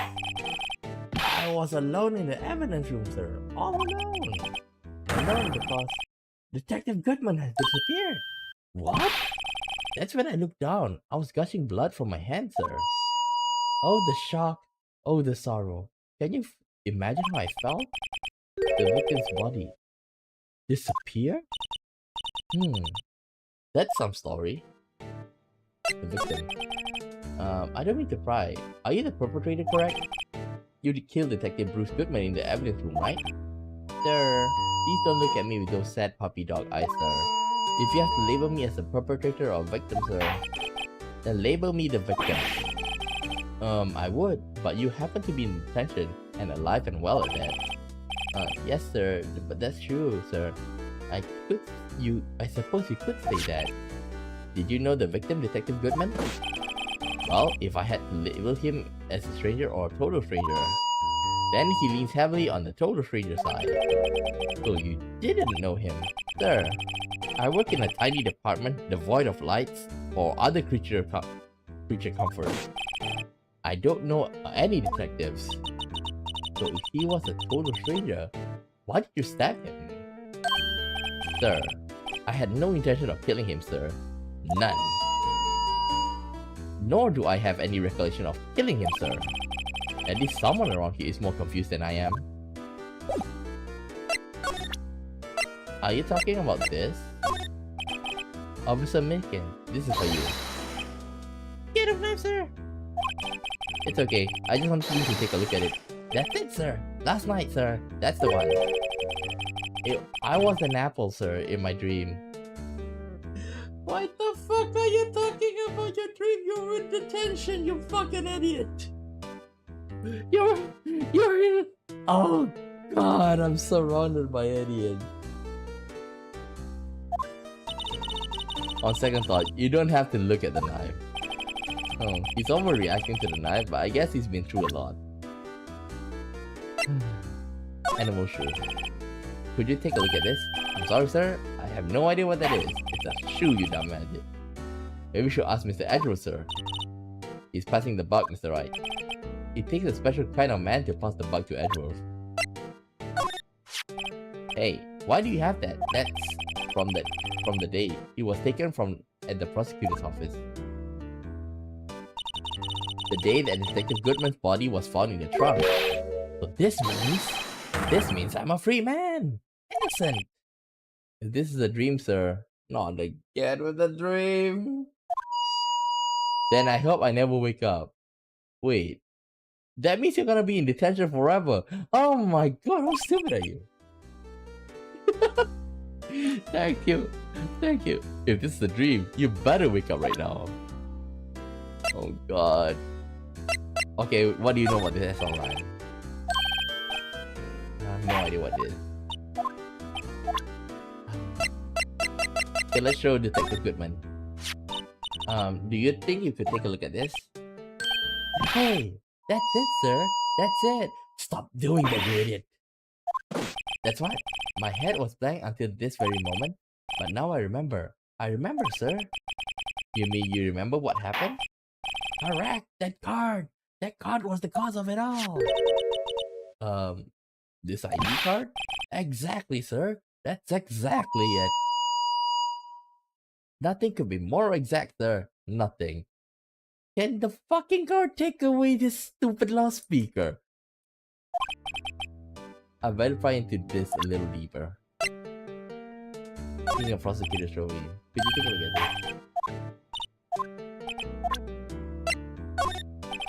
[SPEAKER 1] I was alone in the evidence room, sir. All alone. Alone because Detective Goodman has disappeared. What? That's when I looked down. I was gushing blood from my hand, sir. Oh, the shock. Oh, the sorrow. Can you imagine how I felt? The victim's body disappear? That's some story. The victim. I don't mean to pry. Are you the perpetrator, correct? You killed Detective Bruce Goodman in the evidence room, right? Sir, please don't look at me with those sad puppy dog eyes, sir. If you have to label me as a perpetrator or victim, sir, then label me the victim. I would, but you happen to be in detention and alive and well at that. Yes, sir, but that's true, sir. I suppose you could say that. Did you know the victim, Detective Goodman? Well, if I had to label him as a stranger or a total stranger, then he leans heavily on the total stranger side. So you didn't know him. Sir, I work in a tiny department devoid of lights or other creature comfort. I don't know any detectives. So if he was a total stranger, why did you stab him? Sir, I had no intention of killing him, sir. None. Nor do I have any recollection of killing him, sir. At least someone around here is more confused than I am. Are you talking about this? Officer Minkin, this is for you. Get a knife, sir! It's okay, I just wanted you to take a look at it. That's it, sir! Last night, sir! That's the one. I was an apple, sir, in my dream. What the fuck are you talking about your dream? You're in detention, you fucking idiot! You're in... Oh god, I'm surrounded by idiots. On second thought, you don't have to look at the knife. Oh, he's overreacting to the knife, but I guess he's been through a lot. Animal shoe. Could you take a look at this? I'm sorry, sir. I have no idea what that is. It's a shoe, you dumb idiot. Maybe we should ask Mr. Edgeworth, sir. He's passing the buck, Mr. Wright. It takes a special kind of man to pass the buck to Edgeworth. Hey, why do you have that? That's from the day it was taken from at the prosecutor's office. The day that Detective Goodman's body was found in the trunk. So this means I'm a free man. Innocent. If this is a dream, sir, not again with a dream. Then I hope I never wake up. Wait, that means you're gonna be in detention forever. Oh my god, how stupid are you? Thank you. Thank you. If this is a dream, you better wake up right now. Oh god. Okay, what do you know about this online? I have no idea what it is. Okay, let's show Detective Goodman. Do you think you could take a look at this? Hey, that's it, sir. That's it. Stop doing that, you idiot. That's right. My head was blank until this very moment, but now I remember. I remember, sir. You mean you remember what happened? Correct. That card. That card was the cause of it all. This ID card? Exactly, sir. That's exactly it. Nothing could be more exact, sir. Nothing. Can the fucking card take away this stupid loudspeaker? I'll verify into this a little deeper. Being a prosecutor showing. Could you take a look at this?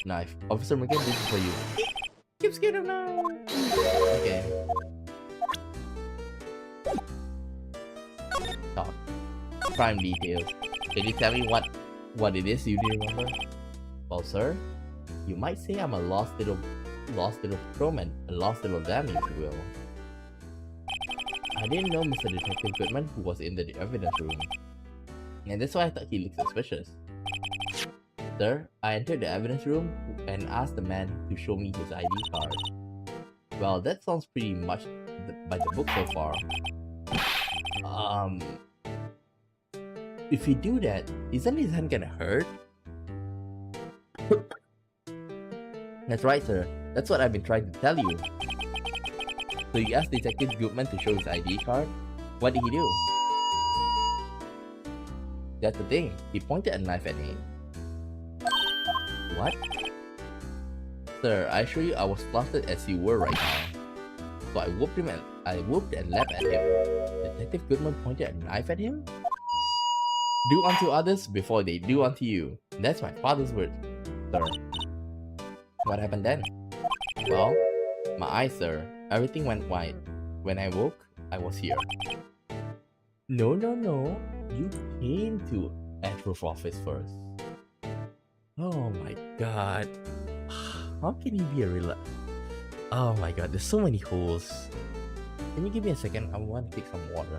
[SPEAKER 1] Knife. Officer McGinn, this is for you. Keep scared of now. Okay. Talk. Crime details. Can you tell me what it is you do remember? Well, sir, you might say I'm a lost little patrolman, a lost little damn, if you will. I didn't know Mr. Detective Goodman, who was in the evidence room. And that's why I thought he looked suspicious. Sir, I entered the evidence room and asked the man to show me his ID card. Well, that sounds pretty much by the book so far. Um, if you do that, isn't his hand gonna hurt? That's right, sir. That's what I've been trying to tell you. So you asked Detective Goodman to show his ID card? What did he do? That's the thing. He pointed a knife at him. What? Sir, I assure you I was flustered as you were right now. So I whooped and leapt at him. Detective Goodman pointed a knife at him? Do unto others before they do unto you. That's my father's word, sir. What happened then? Well, my eyes, sir. Everything went white. When I woke, I was here. No. You came to Edward's office first. Oh my god. How can he be a real... Oh my god, there's so many holes. Can you give me a second? I want to take some water.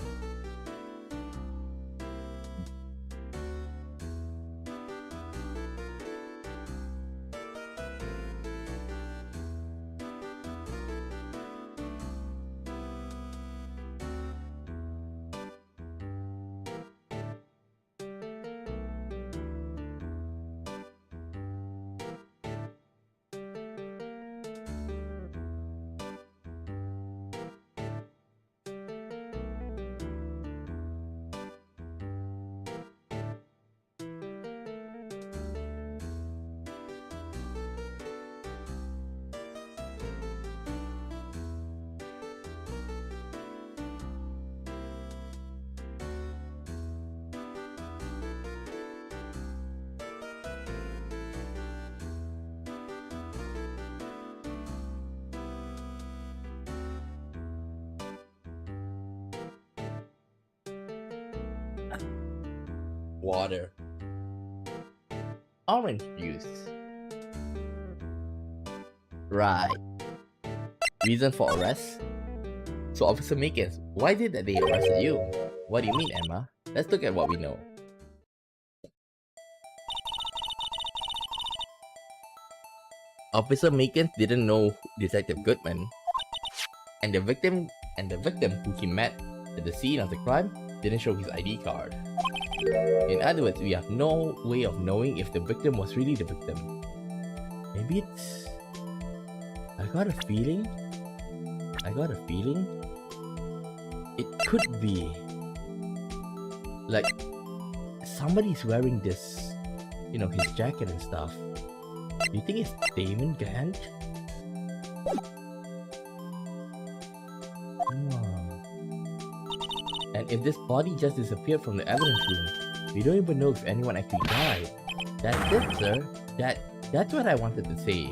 [SPEAKER 1] Water. Orange juice. Right. Reason for arrest? So Officer Makins, why did they arrested you? What do you mean, Emma? Let's look at what we know. Officer Makins didn't know Detective Goodman, and the victim who he met at the scene of the crime didn't show his ID card. In other words, we have no way of knowing if the victim was really the victim. Maybe it's... I got a feeling it could be like somebody's wearing this, you know, his jacket and stuff. Do you think it's Damon Gant? And if this body just disappeared from the evidence room, we don't even know if anyone actually died. That's it, sir. That's what I wanted to say.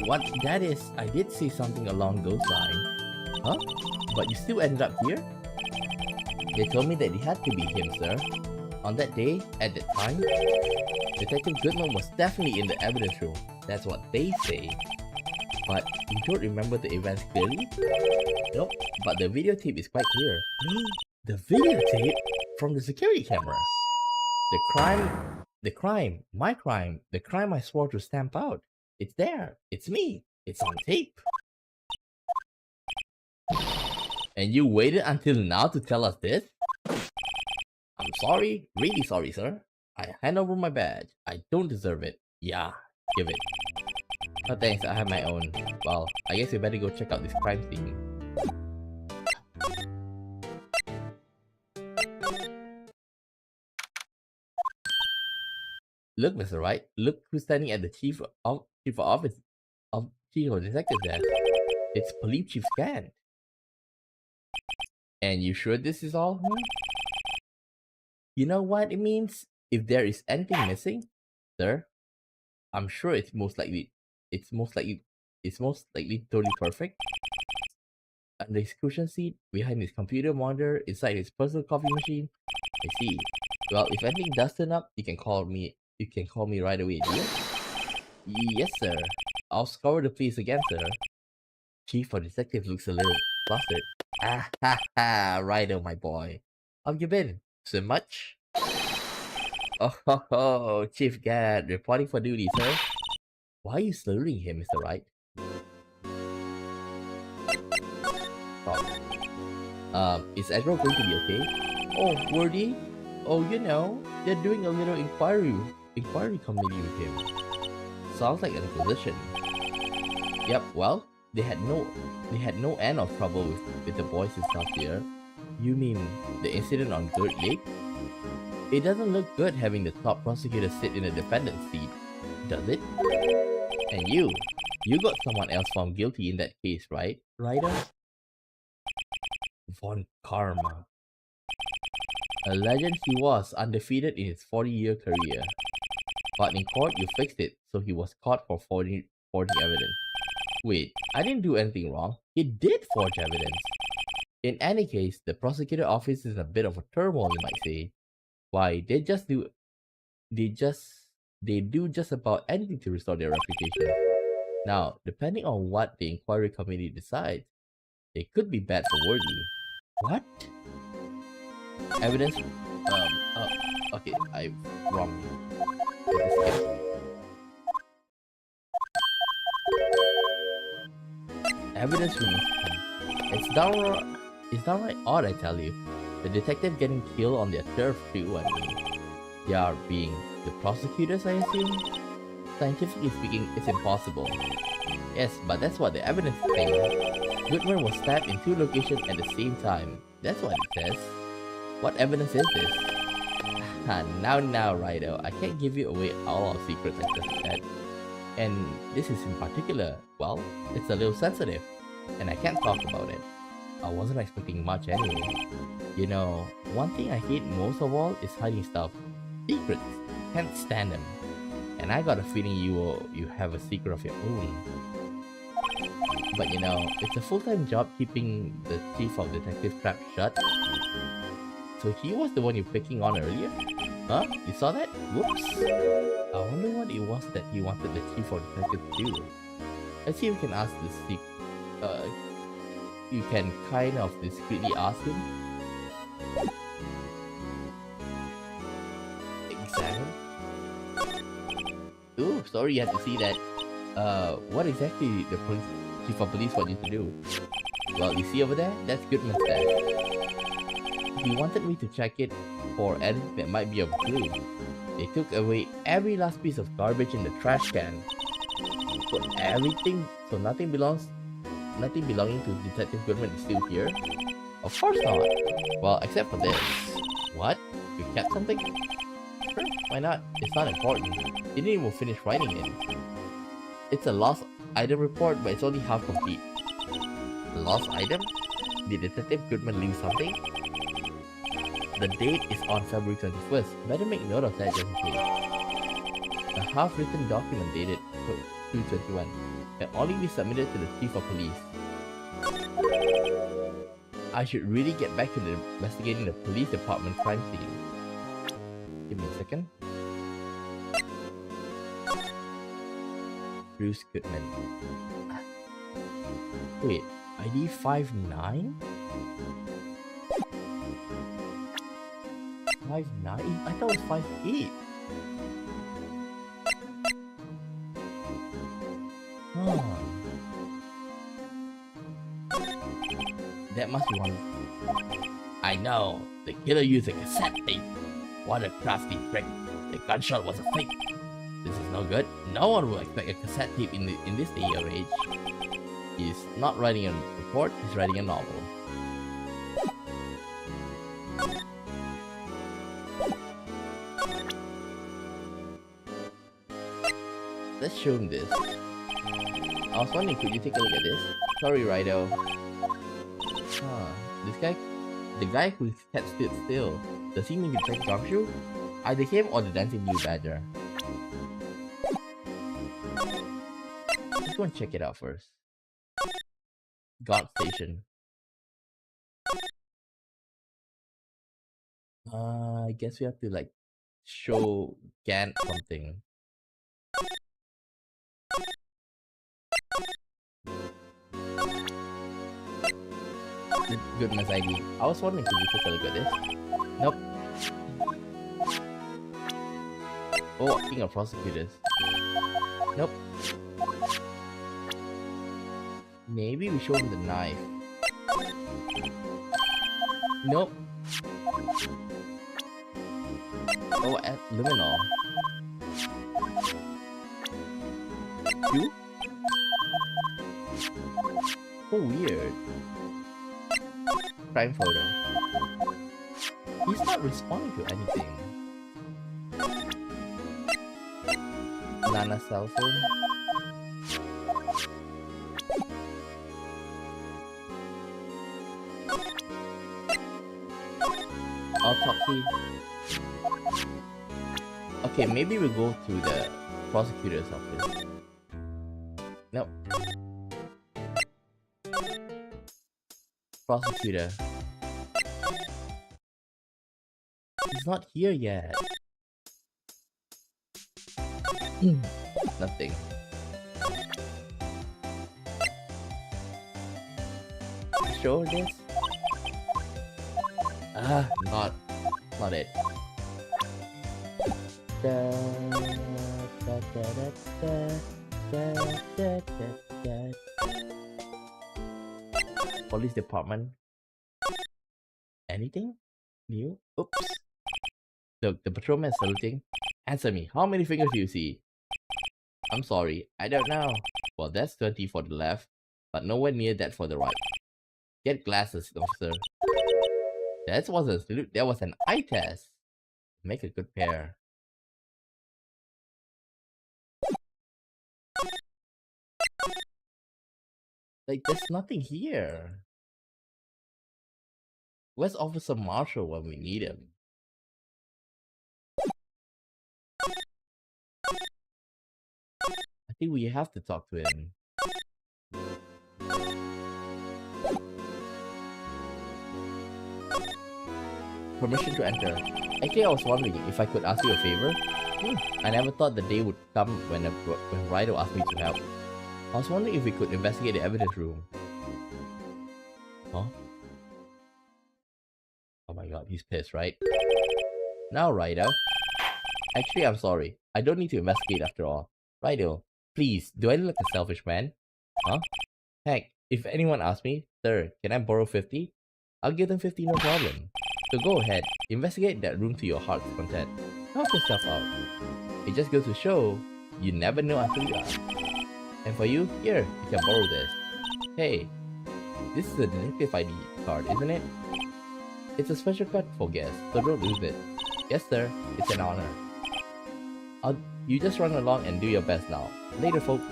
[SPEAKER 1] What that is, I did say something along those lines. Huh? But you still ended up here? They told me that it had to be him, sir. On that day, at that time, Detective Goodman was definitely in the evidence room. That's what they say. But you don't remember the events clearly? Nope, but the videotape is quite clear. The videotape? From the security camera? The crime I swore to stamp out. It's there. It's me. It's on tape. And you waited until now to tell us this? I'm sorry. Really sorry, sir. I hand over my badge. I don't deserve it. Yeah, give it. No thanks, I have my own. Well, I guess we better go check out this crime scene. Look, Mr. Wright. Look who's standing at the chief of detective desk. It's Police Chief Gant. And you sure this is all? You know what it means? If there is anything missing, sir, I'm sure it's most likely totally perfect. Under his cushion seat, behind his computer monitor, inside his personal coffee machine. I see. Well, if anything does turn up, you can call me right away, dear. Yes, sir. I'll scour the place again, sir. Chief of Detective looks a little flustered. Ah ha ha, righto, my boy. How have you been? So much? Oh, ho, ho, Chief Gad, reporting for duty, sir. Why are you slurring him, Mr. Wright? Talk. Is Edward going to be okay? Oh, Wordy? Oh, they're doing a little inquiry committee with him. Sounds like an acquisition. Yep, well, they had no end of trouble with the boys and stuff here. You mean the incident on Gert Lake? It doesn't look good having the top prosecutor sit in a defendant's seat, does it? And you got someone else found guilty in that case, right, Ryder? Von Karma. A legend he was, undefeated in his 40-year career. But in court, you fixed it, so he was caught for forging evidence. Wait, I didn't do anything wrong. He did forge evidence. In any case, the prosecutor office is a bit of a turmoil, you might say. Why, they do just about anything to restore their reputation. Now, depending on what the inquiry committee decides, it could be bad for Wordy. What? Evidence? Okay, I wrong. Evidence remains. It's downright odd, I tell you. The detective getting killed on their turf too, I mean. They are being the prosecutors, I assume? Scientifically speaking, it's impossible. Yes, but that's what the evidence is saying. Goodman was stabbed in 2 locations at the same time. That's what it says. What evidence is this? Now, Ryder, I can't give you away all our secrets I just said. And this is in particular, well, it's a little sensitive, and I can't talk about it. I wasn't expecting much anyway. One thing I hate most of all is hiding stuff. Secrets. Can't stand them. And I got a feeling you have a secret of your own. But it's a full-time job keeping the chief of detective trap shut. So he was the one you're picking on earlier? Huh? You saw that? Whoops. I wonder what it was that he wanted the chief of detective to do. Let's see if we can ask this you can kind of discreetly ask him. Examine? Ooh, sorry you had to see that. What exactly the chief of police want you to do? Well, you see over there? That's Goodman's desk. He wanted me to check it for anything that might be of clue. They took away every last piece of garbage in the trash can. So nothing belonging to Detective Goodman is still here? Of course not. Well, except for this. What? You kept something? Sure, why not? It's not important. He didn't even finish writing it. It's a lost item report, but it's only half complete. A lost item? Did Detective Goodman leave something? The date is on February 21st. Better make note of that just in case. A half-written document dated 2/21 can only be submitted to the chief of police. I should really get back to investigating the police department crime scene. Give me a second. Bruce Goodman. Wait, ID 59? 5'9"? I thought it was 5'8". Huh. That must be one. I know. The killer used a cassette tape. What a crafty trick. The gunshot was a fake. This is no good. No one will expect a cassette tape in this day or age. He's not writing a report, he's writing a novel. Let's show him this. I was wondering, could you take a look at this? Sorry, Rydo. The guy who kept still. Does he mean to check Gumshoe? Either him or the dancing blue badger. Let's go and check it out first. God Station. I guess we have to show Gant something. Goodness ID. I was wondering, could you take a look at this? Nope. Oh, king of prosecutors. Nope. Maybe we show him the knife. Nope. Oh, liminal. You? So weird. Crime photo. He's not responding to anything. Nana's cell phone. Autopsy. Okay, maybe we'll go to the prosecutor's office. Nope. Prosecutor. He's not here yet. Nothing. Show this? Ah, not it. Police department. Anything new? Oops. Look, the patrolman is saluting. Answer me. How many fingers do you see? I'm sorry, I don't know. Well, that's 20 for the left, but nowhere near that for the right. Get glasses, officer. That wasn't a salute, that was an eye test. Make a good pair. Like, there's nothing here. Where's Officer Marshall when we need him? I think we have to talk to him. Permission to enter. Actually, I was wondering if I could ask you a favor. I never thought the day would come when Ryder asked me to help. I was wondering if we could investigate the evidence room. Huh? Oh my god, he's pissed, right? Now, Ryder. Actually, I'm sorry. I don't need to investigate after all. Ryder, please, do I look like a selfish man? Huh? Heck, if anyone asks me, sir, can I borrow 50? I'll give them 50, no problem. So go ahead, investigate that room to your heart's content. Help yourself out. It just goes to show, you never know until you ask. And for you, here, you can borrow this. Hey, this is a detective ID card, isn't it? It's a special card for guests, so don't lose it. Yes sir, it's an honor. You just run along and do your best now. Later folks.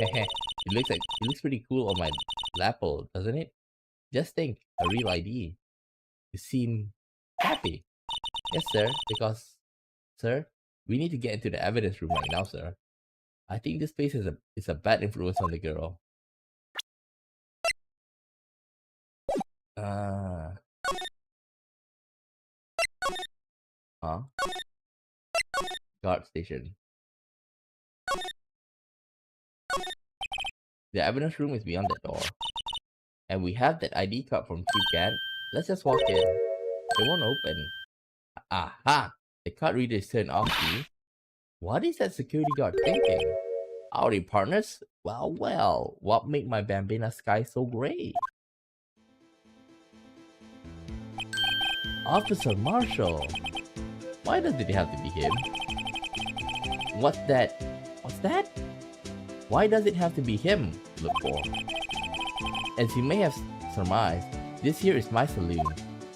[SPEAKER 1] Hehe, it looks pretty cool on my lapel, doesn't it? Just think, a real ID. You seem happy. Yes sir, because, sir, we need to get into the evidence room right now, sir. I think this place is a bad influence on the girl. Huh? Guard station. The evidence room is beyond that door. And we have that ID card from Chief Gant. Let's just walk in. It won't open. Aha! The card reader is turned off key. What is that security guard thinking? Howdy, partners. Well, what made my Bambina sky so gray? Officer Marshall. Why does it have to be him? What's that? What's that? Why does it have to be him? Look for. As you may have surmised, this here is my saloon.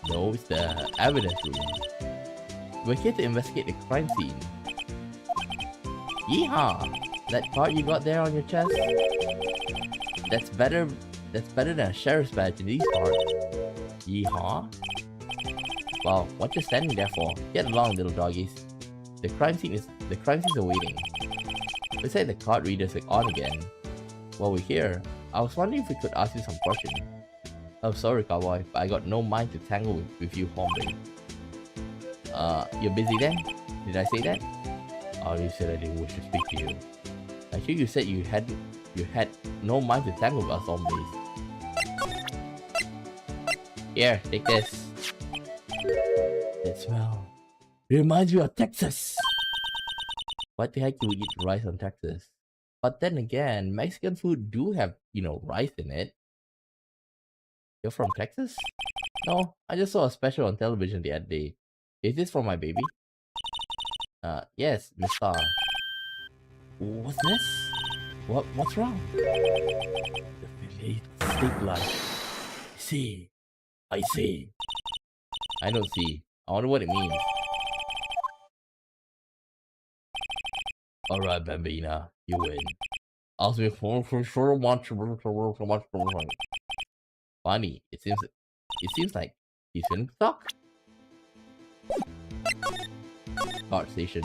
[SPEAKER 1] No, it's the evidence room. We're here to investigate the crime scene. Yeehaw! That card you got there on your chest? That's better than a sheriff's badge in these parts. Yeehaw! Well, what you standing there for? Get along, little doggies. The crime scene is awaiting. Besides, the card readers are on again. While we're here, I was wondering if we could ask you some questions. Oh, sorry, cowboy, but I got no mind to tangle with you, hombre. You're busy then? Did I say that? Oh, you said I didn't wish to speak to you. Actually, you said you had no mind to tangle with us, hombres. Here, take this. that smell. It reminds me of Texas. What the heck you would eat rice on Texas? But then again, Mexican food do have, rice in it. You're from Texas? No, I just saw a special on television the other day. Is this for my baby? Yes, Miss Star. What's this? What's wrong? The fillet steak life. See. I see. I don't see. I wonder what it means. Alright, Bambina, you win. Ask me for much. Funny. It seems like he's in talk. Guard station.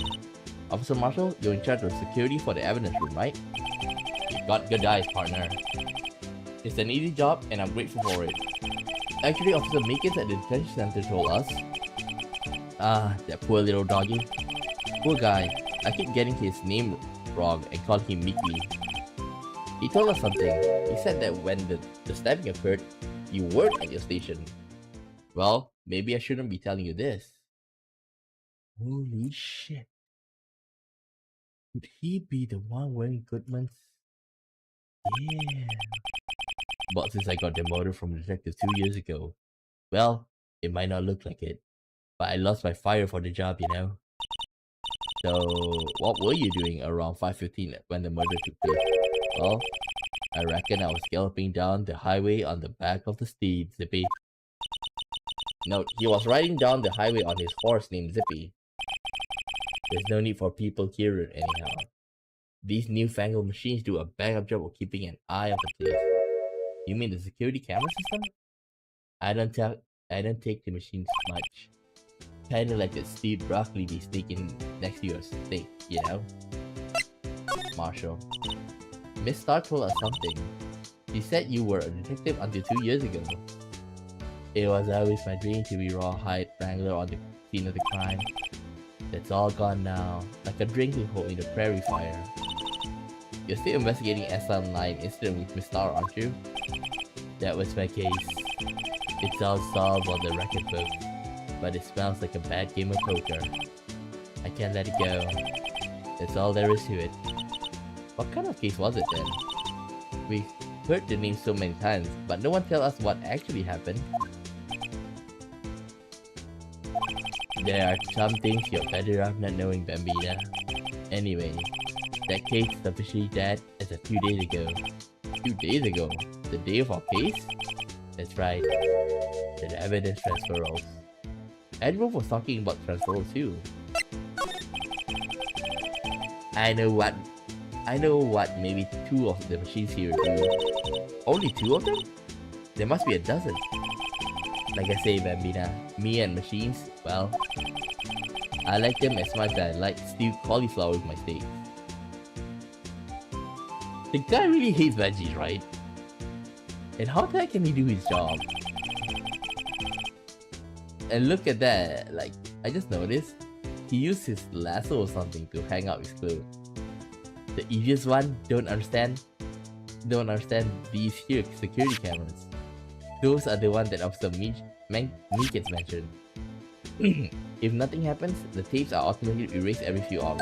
[SPEAKER 1] Officer Marshall, you're in charge of security for the evidence room, right? You got good eyes, partner. It's an easy job, and I'm grateful for it. Actually, Officer Meekins at the detention center told us. That poor little doggy. Poor guy. I keep getting his name wrong and calling him Mickey. He told us something. He said that when the stabbing occurred, you weren't at your station. Well, maybe I shouldn't be telling you this. Holy shit. Could he be the one wearing Goodman's? Yeah. But since I got demoted from detective 2 years ago, well, it might not look like it. But I lost my fire for the job, So, what were you doing around 5:15 when the murder took place? Well, I reckon I was galloping down the highway on the back of the steed, Zippy. Note, he was riding down the highway on his horse named Zippy. There's no need for people here anyhow. These newfangled machines do a bang-up job of keeping an eye on the place. You mean the security camera system? I don't take the machines much. Kinda like that stewed broccoli be sneaking next to your steak, Marshall. Miss Starr told us something. She said you were a detective until 2 years ago. It was always my dream to be rawhide wrangler on the scene of the crime. That's all gone now, like a drinking hole in a prairie fire. You're still investigating S Line incident with Miss Starr, aren't you? That was my case. It's all solved on the record book, but it smells like a bad game of poker. I can't let it go. That's all there is to it. What kind of case was it then? We've heard the name so many times, but no one tell us what actually happened. There are some things you're better off not knowing, Bambina. Anyway, that case is officially dead as of 2 days ago. 2 days ago? The day of our case? That's right. The evidence transferals. Edward was talking about transferals too. I know what maybe 2 of the machines here do. Only 2 of them? There must be a dozen. Like I say, Bambina, me and machines, well, I like them as much as I like stewed cauliflower with my steak. The guy really hates veggies, right? And how the heck can he do his job? And look at that, like, I just noticed, he used his lasso or something to hang out his clothes. The easiest one, don't understand these here security cameras. Those are the ones that Officer Meekins mentioned. If nothing happens, the tapes are automatically erased every few hours.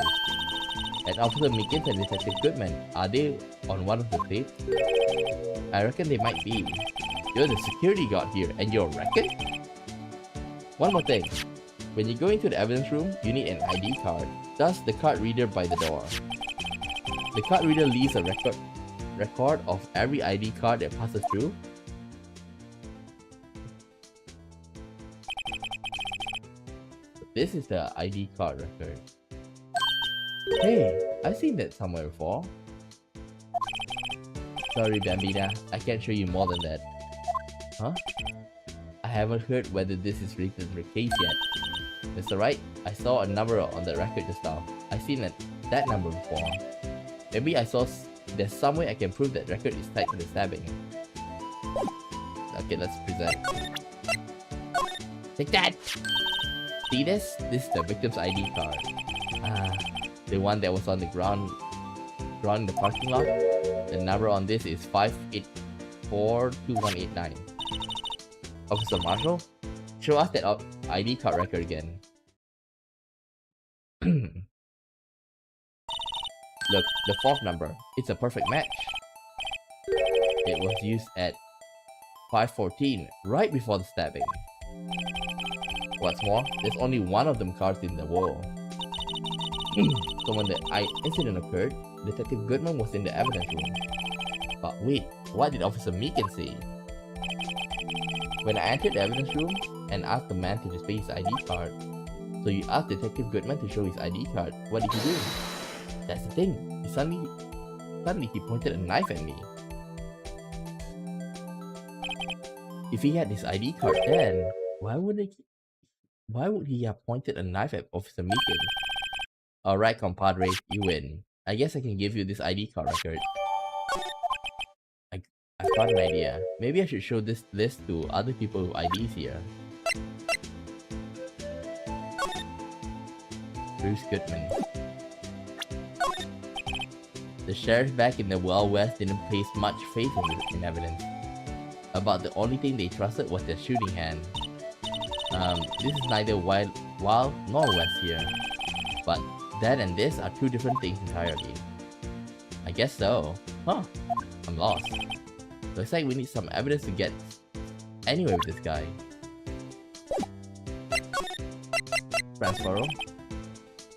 [SPEAKER 1] And Officer Meekins and Detective Goodman, are they on one of the tapes? I reckon they might be. You're the security guard here, and you're a record? One more thing. When you go into the evidence room, you need an ID card. Thus, the card reader by the door. The card reader leaves a record of every ID card that passes through. This is the ID card record. Hey, I've seen that somewhere before. Sorry, Bambina, I can't show you more than that. Huh? I haven't heard whether this is related to the case yet. Mr. Wright, I saw a number on the record just now. I've seen that number before. Maybe there's some way I can prove that record is tied to the stabbing. Okay, let's present. Take that! See this? This is the victim's ID card. The one that was on the ground in the parking lot. The number on this is 5842189. Officer Marshall, show us that ID card record again. Look, the fourth number. It's a perfect match. It was used at 5:14, right before the stabbing. What's more, there's only one of them cards in the wall. So when the incident occurred, Detective Goodman was in the evidence room. But wait, what did Officer Meekin say? When I entered the evidence room and asked the man to display his ID card, so you asked Detective Goodman to show his ID card, what did he do? That's the thing, suddenly he pointed a knife at me. If he had his ID card then, why would he have pointed a knife at Officer Meekin? Alright, compadre, you win. I guess I can give you this ID card record. I've got an idea. Maybe I should show this list to other people with IDs here. Bruce Goodman. The sheriff back in the Wild West didn't place much faith in evidence. About the only thing they trusted was their shooting hand. This is neither wild nor west here. But that and this are two different things entirely. I guess so. Huh. I'm lost. Looks like we need some evidence to get anywhere with this guy. Transferal?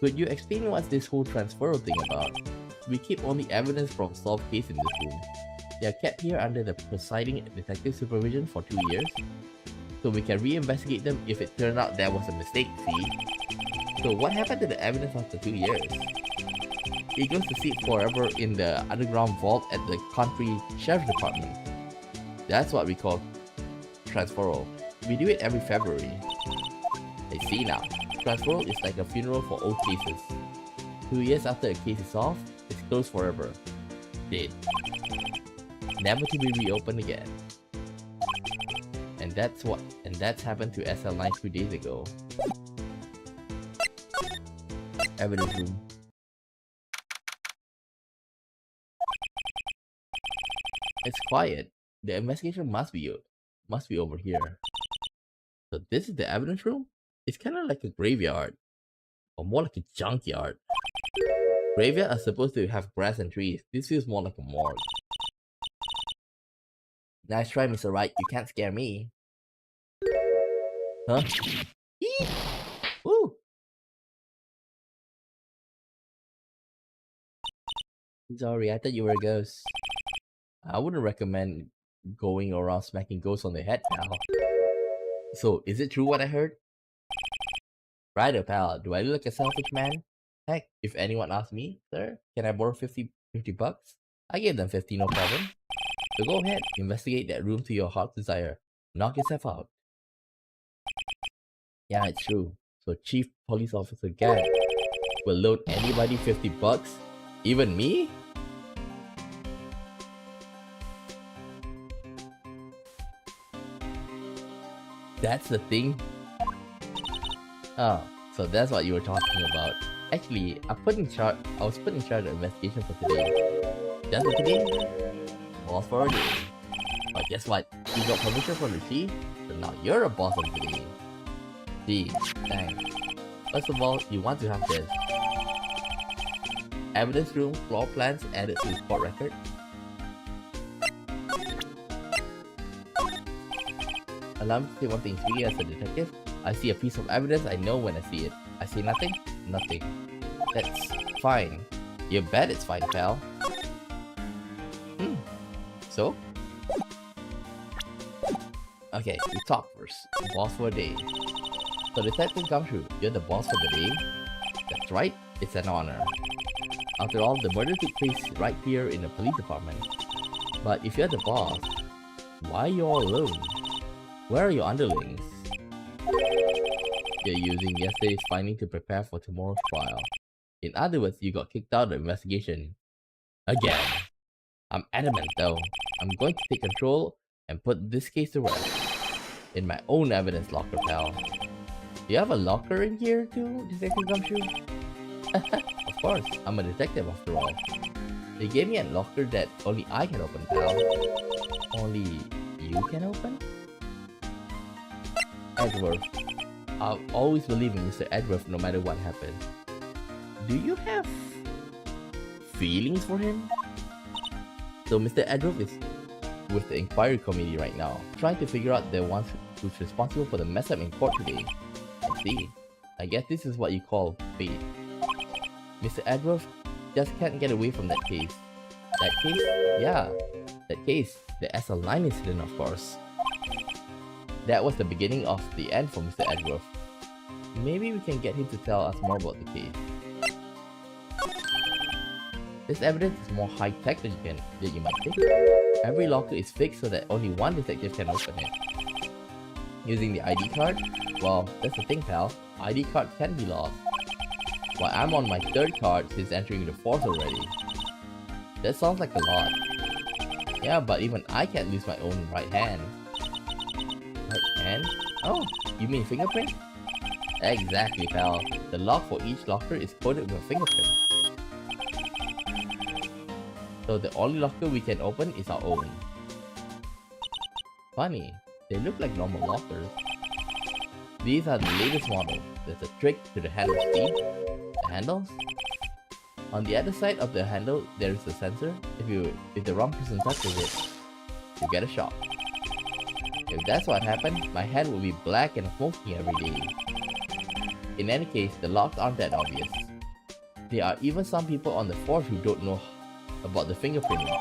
[SPEAKER 1] Could you explain what's this whole transferal thing about? We keep only evidence from solved cases in this room. They are kept here under the presiding detective supervision for 2 years, so we can reinvestigate them if it turned out there was a mistake, see? So what happened to the evidence after 2 years? It goes to sit forever in the underground vault at the country sheriff department. That's what we call transferal. We do it every February. I see now. Transferal is like a funeral for old cases. 2 years after a case is solved, it's closed forever. Dead. Never to be reopened again. And that's happened to SL9 2 days ago. Evidence room. It's quiet. The investigation must be over here. So this is the evidence room? It's kind of like a graveyard. Or more like a junkyard. Graveyards are supposed to have grass and trees. This feels more like a morgue. Nice try, Mr. Wright. You can't scare me. Huh? Eee! Ooh! Sorry, I thought you were a ghost. I wouldn't recommend going around smacking ghosts on the head, pal. So, is it true what I heard? Righto, pal. Do I look like a selfish man? Heck, if anyone asks me, sir, can I borrow 50 bucks? I gave them 50, no problem. So go ahead, investigate that room to your heart's desire. Knock yourself out. Yeah, it's true. So Chief Police Officer Gag will loan anybody 50 bucks? Even me? That's the thing? Oh, so that's what you were talking about. Actually, I was put in charge of the investigation for today. Just for today? Boss for a day. But guess what? You got permission from the chief, so now you're a boss of today. Gee, thanks. First of all, you want to have this. Evidence room floor plans added to the court record. Allow me to say one thing to you as a detective. I see a piece of evidence, I know when I see it. I see nothing? Nothing. That's fine. You bet it's fine, pal. So? Okay, we talk first. Boss for a day. So Detective Gumshoe, you're the boss for the day? That's right, it's an honor. After all, the murder took place right here in the police department. But if you're the boss, why are you all alone? Where are your underlings? You're using yesterday's finding to prepare for tomorrow's trial. In other words, you got kicked out of the investigation. Again. I'm adamant though. I'm going to take control and put this case to rest. In my own evidence locker, pal. Do you have a locker in here too, Detective Gumshoe? Of course, I'm a detective after all. They gave me a locker that only I can open, pal. Only you can open? Edward. I'll always believe in Mr. Edward no matter what happens. Do you have feelings for him? So Mr. Edruff is with the inquiry committee right now, trying to figure out the one who's responsible for the mess up in court today. I see. I guess this is what you call fate. Mr. Edruff just can't get away from that case. That case? Yeah, that case. The SL9 incident, of course. That was the beginning of the end for Mr. Edruff. Maybe we can get him to tell us more about the case. This evidence is more high-tech than you might think. Every locker is fixed so that only one detective can open it. Using the ID card? Well, that's the thing, pal. ID card can be lost. While I'm on my third card since entering the fourth already. That sounds like a lot. Yeah, but even I can't lose my own right hand. Right hand? Oh, you mean fingerprint? Exactly, pal. The lock for each locker is coded with a fingerprint. So the only locker we can open is our own. Funny, they look like normal lockers. These are the latest models. There's a trick to the handle speed. The handles? On the other side of the handle, there is a sensor. If the wrong person touches it, you get a shock. If that's what happened, my hand will be black and smoky every day. In any case, the locks aren't that obvious. There are even some people on the force who don't know about the fingerprint lock.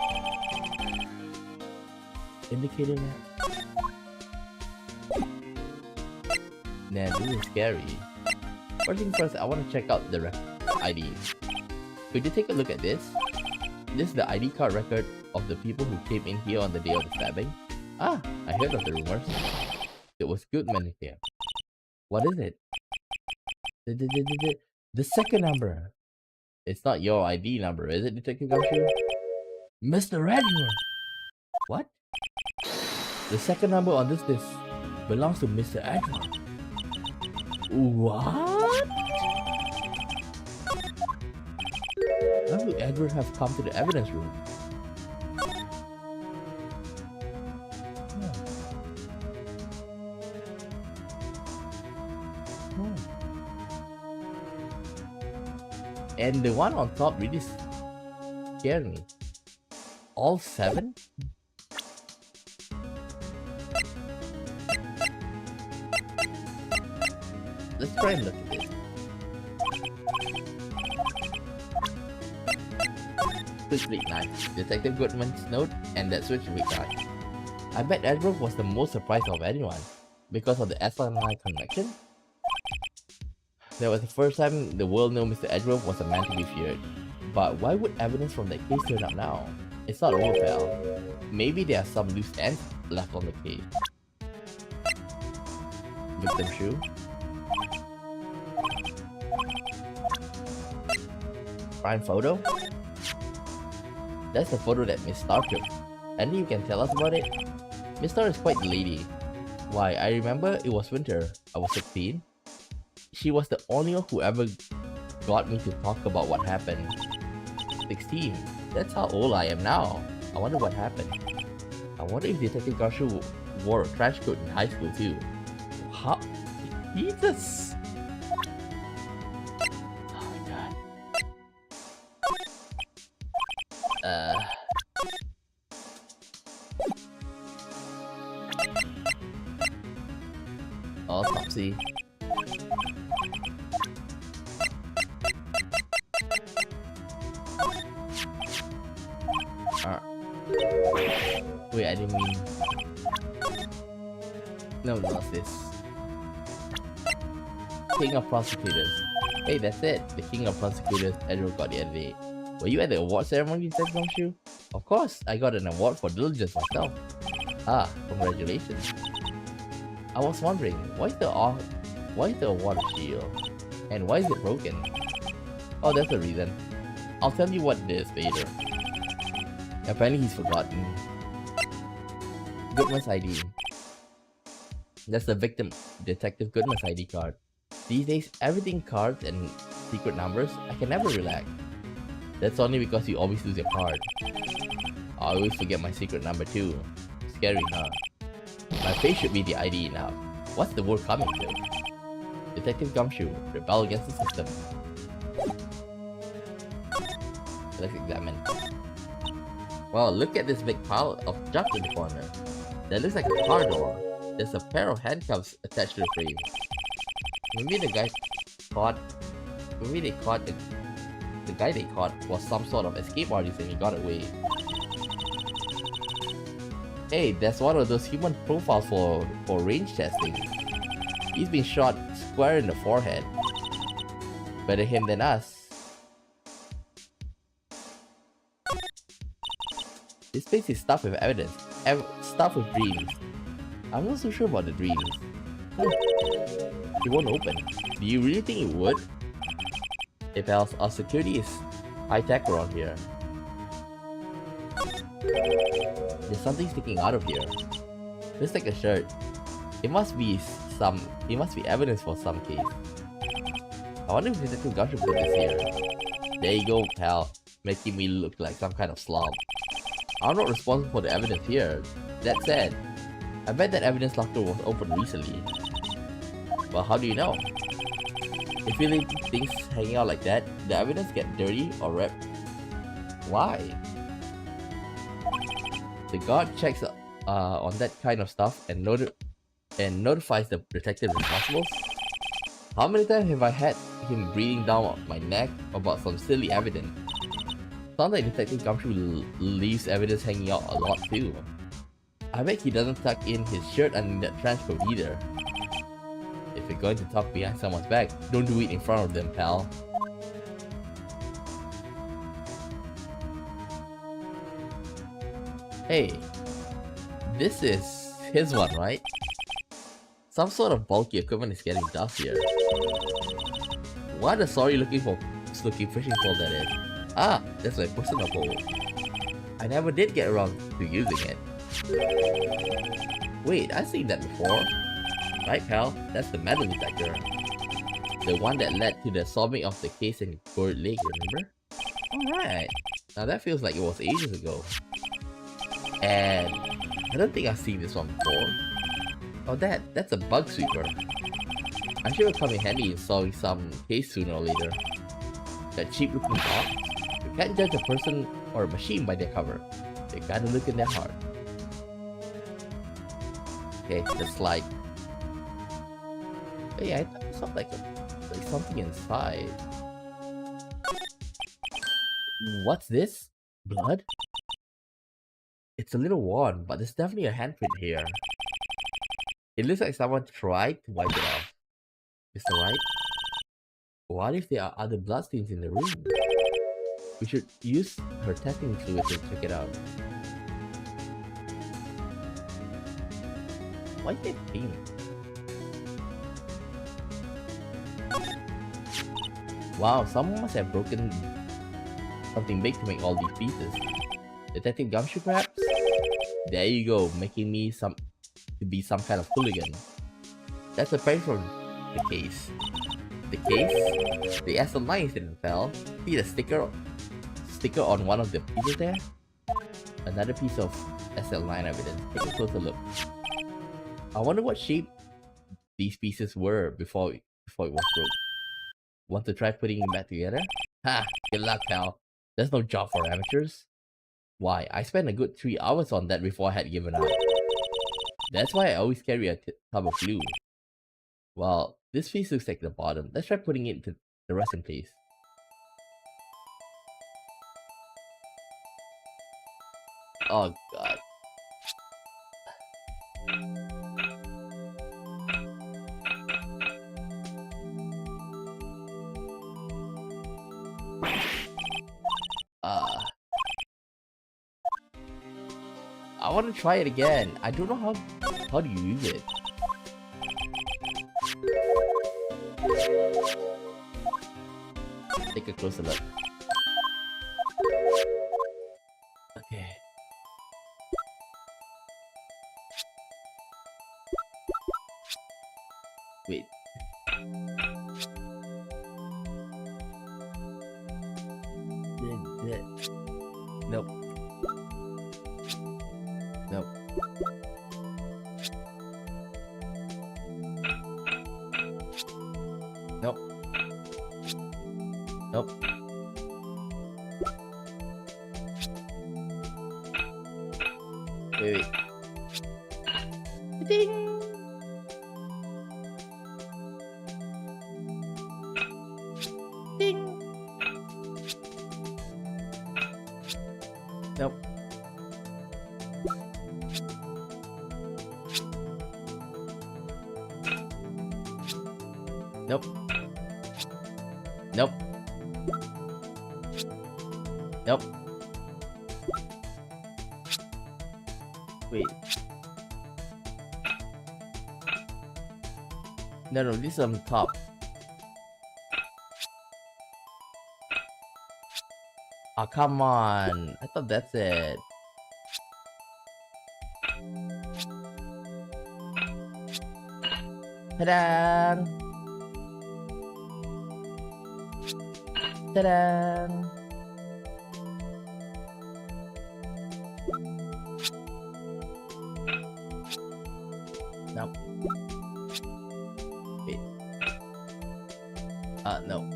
[SPEAKER 1] Indicator map? Nah, this is scary. First thing first, I want to check out the ID. Could you take a look at this? This is the ID card record of the people who came in here on the day of the stabbing. Ah, I heard of the rumors. It was Goodman here. What is it? The second number. It's not your ID number, is it, Detective Gumshoe? Mr. Edward! What? The second number on this list belongs to Mr. Edward. What? Why would Edward have come to the evidence room? And the one on top really scared me. All 7? Let's try and look at this. Switch Week 9. Detective Goodman's note and that Switch Week 9. I bet Edward was the most surprised of anyone. Because of the SL9 connection? That was the first time the world knew Mr. Edruff was a man to be feared. But why would evidence from that case turn up now? It's not over, pal. Maybe there are some loose ends left on the case. Victim shoe? Prime photo? That's the photo that Miss Starr took. And you can tell us about it? Miss Starr is quite the lady. Why, I remember it was winter. I was 16. She was the only one who ever got me to talk about what happened. 16. That's how old I am now. I wonder what happened. I wonder if Detective Garshu wore a trench coat in high school too. How? Jesus! Oh my god. Autopsy. Wait, I didn't mean... No, what's this? King of Prosecutors. Hey, that's it. The King of Prosecutors Edward got the other day. Were you at the award ceremony, Detective Gumshoe? Of course, I got an award for diligence myself. Ah, congratulations. I was wondering, why is the award a shield? And why is it broken? Oh, that's the reason. I'll tell you what it is later. Apparently he's forgotten. Goodman's ID. That's the victim, Detective Goodman's ID card. These days, everything cards and secret numbers, I can never relax. That's only because you always lose your card. I always forget my secret number too. Scary, huh? My face should be the ID now. What's the world coming to? Detective Gumshoe, rebel against the system. Let's examine. Well, look at this big pile of junk in the corner. That looks like a car door. There's a pair of handcuffs attached to the frame. Maybe the guy caught. Maybe they caught the guy they caught was some sort of escape artist and he got away. Hey, that's one of those human profiles for range testing. He's been shot square in the forehead. Better him than us. This place is stuffed with evidence, stuffed with dreams. I'm not so sure about the dreams. It won't open. Do you really think it would? If else, our security is high-tech around here. There's something sticking out of here. Looks like a shirt. It must be evidence for some case. I wonder if Detective Gumshoe put this here. There you go, pal. Making me look like some kind of slob. I'm not responsible for the evidence here. That said, I bet that evidence locker was opened recently. Well, how do you know? If you leave things hanging out like that, the evidence get dirty or ripped. Why? The guard checks on that kind of stuff and notifies the detective responsible. How many times have I had him breathing down my neck about some silly evidence? Sounds like Detective Gumshoe leaves evidence hanging out a lot too. I bet he doesn't tuck in his shirt under that trench coat either. If you're going to talk behind someone's back, don't do it in front of them, pal. Hey, this is his one, right? Some sort of bulky equipment is getting dust here. What a sorry looking fishing pole that is. Ah, that's my personal pole. I never did get around to using it. Wait, I've seen that before. Right, pal? That's the metal detector. The one that led to the solving of the case in Gourd Lake, remember? Alright. Now that feels like it was ages ago. And I don't think I've seen this one before. Oh, that's a bug sweeper. I'm sure it'll come in handy in solving some case sooner or later. That cheap looking box? You can't judge a person or a machine by their cover. They gotta look in their heart. Okay, the slide. Hey, I thought it sounded like something inside. What's this? Blood? It's a little worn, but there's definitely a handprint here. It looks like someone tried to wipe it off. Mr. Wright? What if there are other bloodstains in the room? We should use her testing fluid to check it out. Why is it pink? Wow, someone must have broken something big to make all these pieces. Detective Gumshoe, perhaps? There you go, making me to be some kind of hooligan. That's a page from the case. The case? The SL9 incident, pal. See the sticker on one of the pieces there? Another piece of SL9 evidence. Take a closer look. I wonder what shape these pieces were before it was broke. Want to try putting it back together? Ha! Good luck, pal. There's no job for amateurs. Why, I spent a good 3 hours on that before I had given up. That's why I always carry a tub of glue. Well, this piece looks like the bottom. Let's try putting it into the rest in place. Oh god. I want to try it again. I don't know how do you use it. Take a closer look. Okay. Wait. Nope. Nope. Nope. Nope. Wait. Ding! Ding! Nope. Nope. Nope. Nope. Wait. No, this is on top. Oh, come on. I thought that's it. Ta-da! Ta-da! Nope. Wait. No.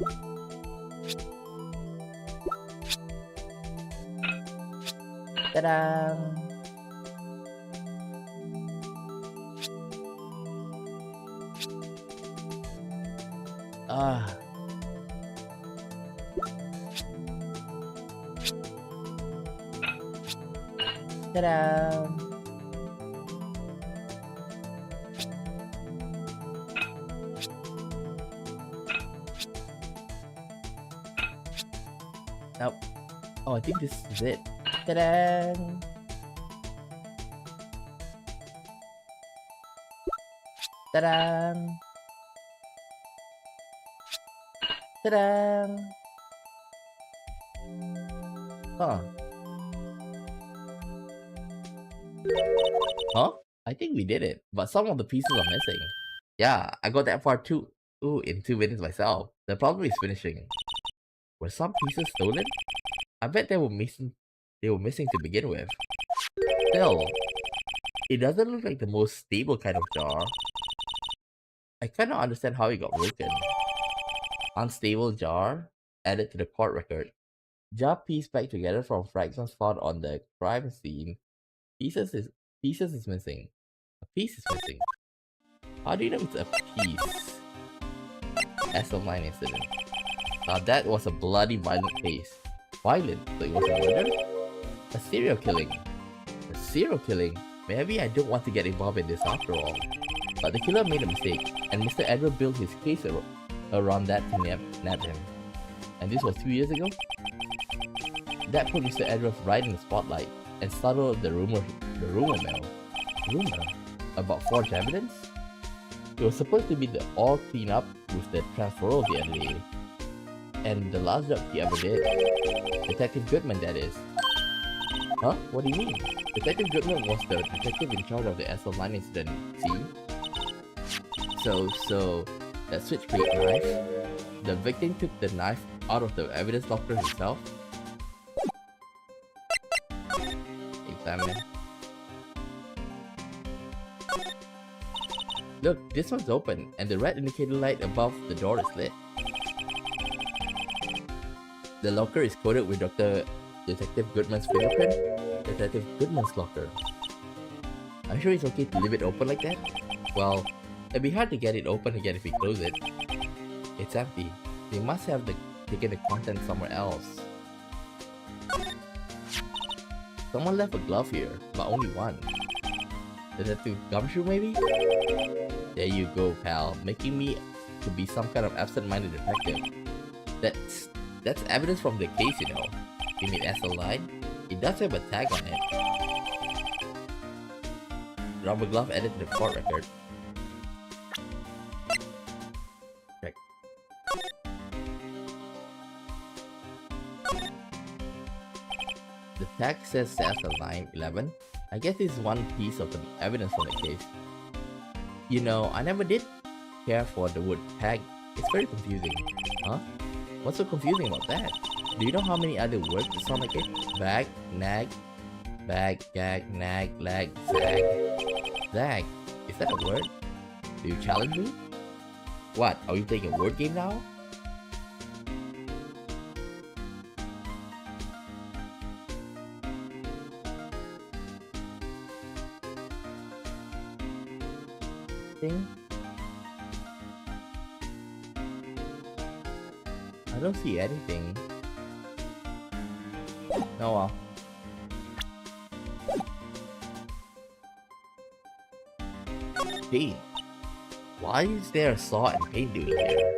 [SPEAKER 1] Ta-da! Ah. Ta-da! Nope. Oh, I think this is it. Ta-da! Ta-da! Ta-da! Huh. Huh? I think we did it, but some of the pieces are missing. Yeah, I got that far too. Ooh, in 2 minutes myself. The problem is finishing. Were some pieces stolen? I bet they were missing to begin with. Still, it doesn't look like the most stable kind of jar. I cannot understand how it got broken. Unstable jar added to the court record. Jar pieced back together from fragments found on the crime scene. Pieces is missing. A piece is missing. How do you know it's a piece? SL9 incident. Now that was a bloody violent case. Violent? So it was a murder? A serial killing. A serial killing? Maybe I don't want to get involved in this after all. But the killer made a mistake, and Mr. Edward built his case around that to nab him. And this was 2 years ago? That put Mr. Edward right in the spotlight, and started the rumor mill. Rumor? About forged evidence? It was supposed to be the all clean up with the transferal the other day. And the last job he ever did. Detective Goodman, that is. Huh? What do you mean? Detective Goodman was the detective in charge of the SL9 incident, see? So, that switchblade knife? The victim took the knife out of the evidence locker himself? Examine. Look, this one's open, and the red indicator light above the door is lit. The locker is coated with Detective Goodman's fingerprint. Detective Goodman's locker. I'm sure it's okay to leave it open like that? Well, it'd be hard to get it open again if we close it. It's empty. They must have taken the content somewhere else. Someone left a glove here, but only one. Detective Gumshoe, maybe? There you go, pal, making me to be some kind of absent-minded detective. That's evidence from the case, you know. You mean SL9? It does have a tag on it. Rubber glove added to the court record. Check. The tag says SL911. I guess this is one piece of the evidence from the case. You know, I never did care for the word tag. It's very confusing. Huh? What's so confusing about that? Do you know how many other words that sound like it? Bag, nag, bag, gag, nag, lag, zag. Zag. Is that a word? Do you challenge me? What? Are you playing a word game now? anything? I don't see anything. Oh well. Hey, why is there a saw and paint doing here?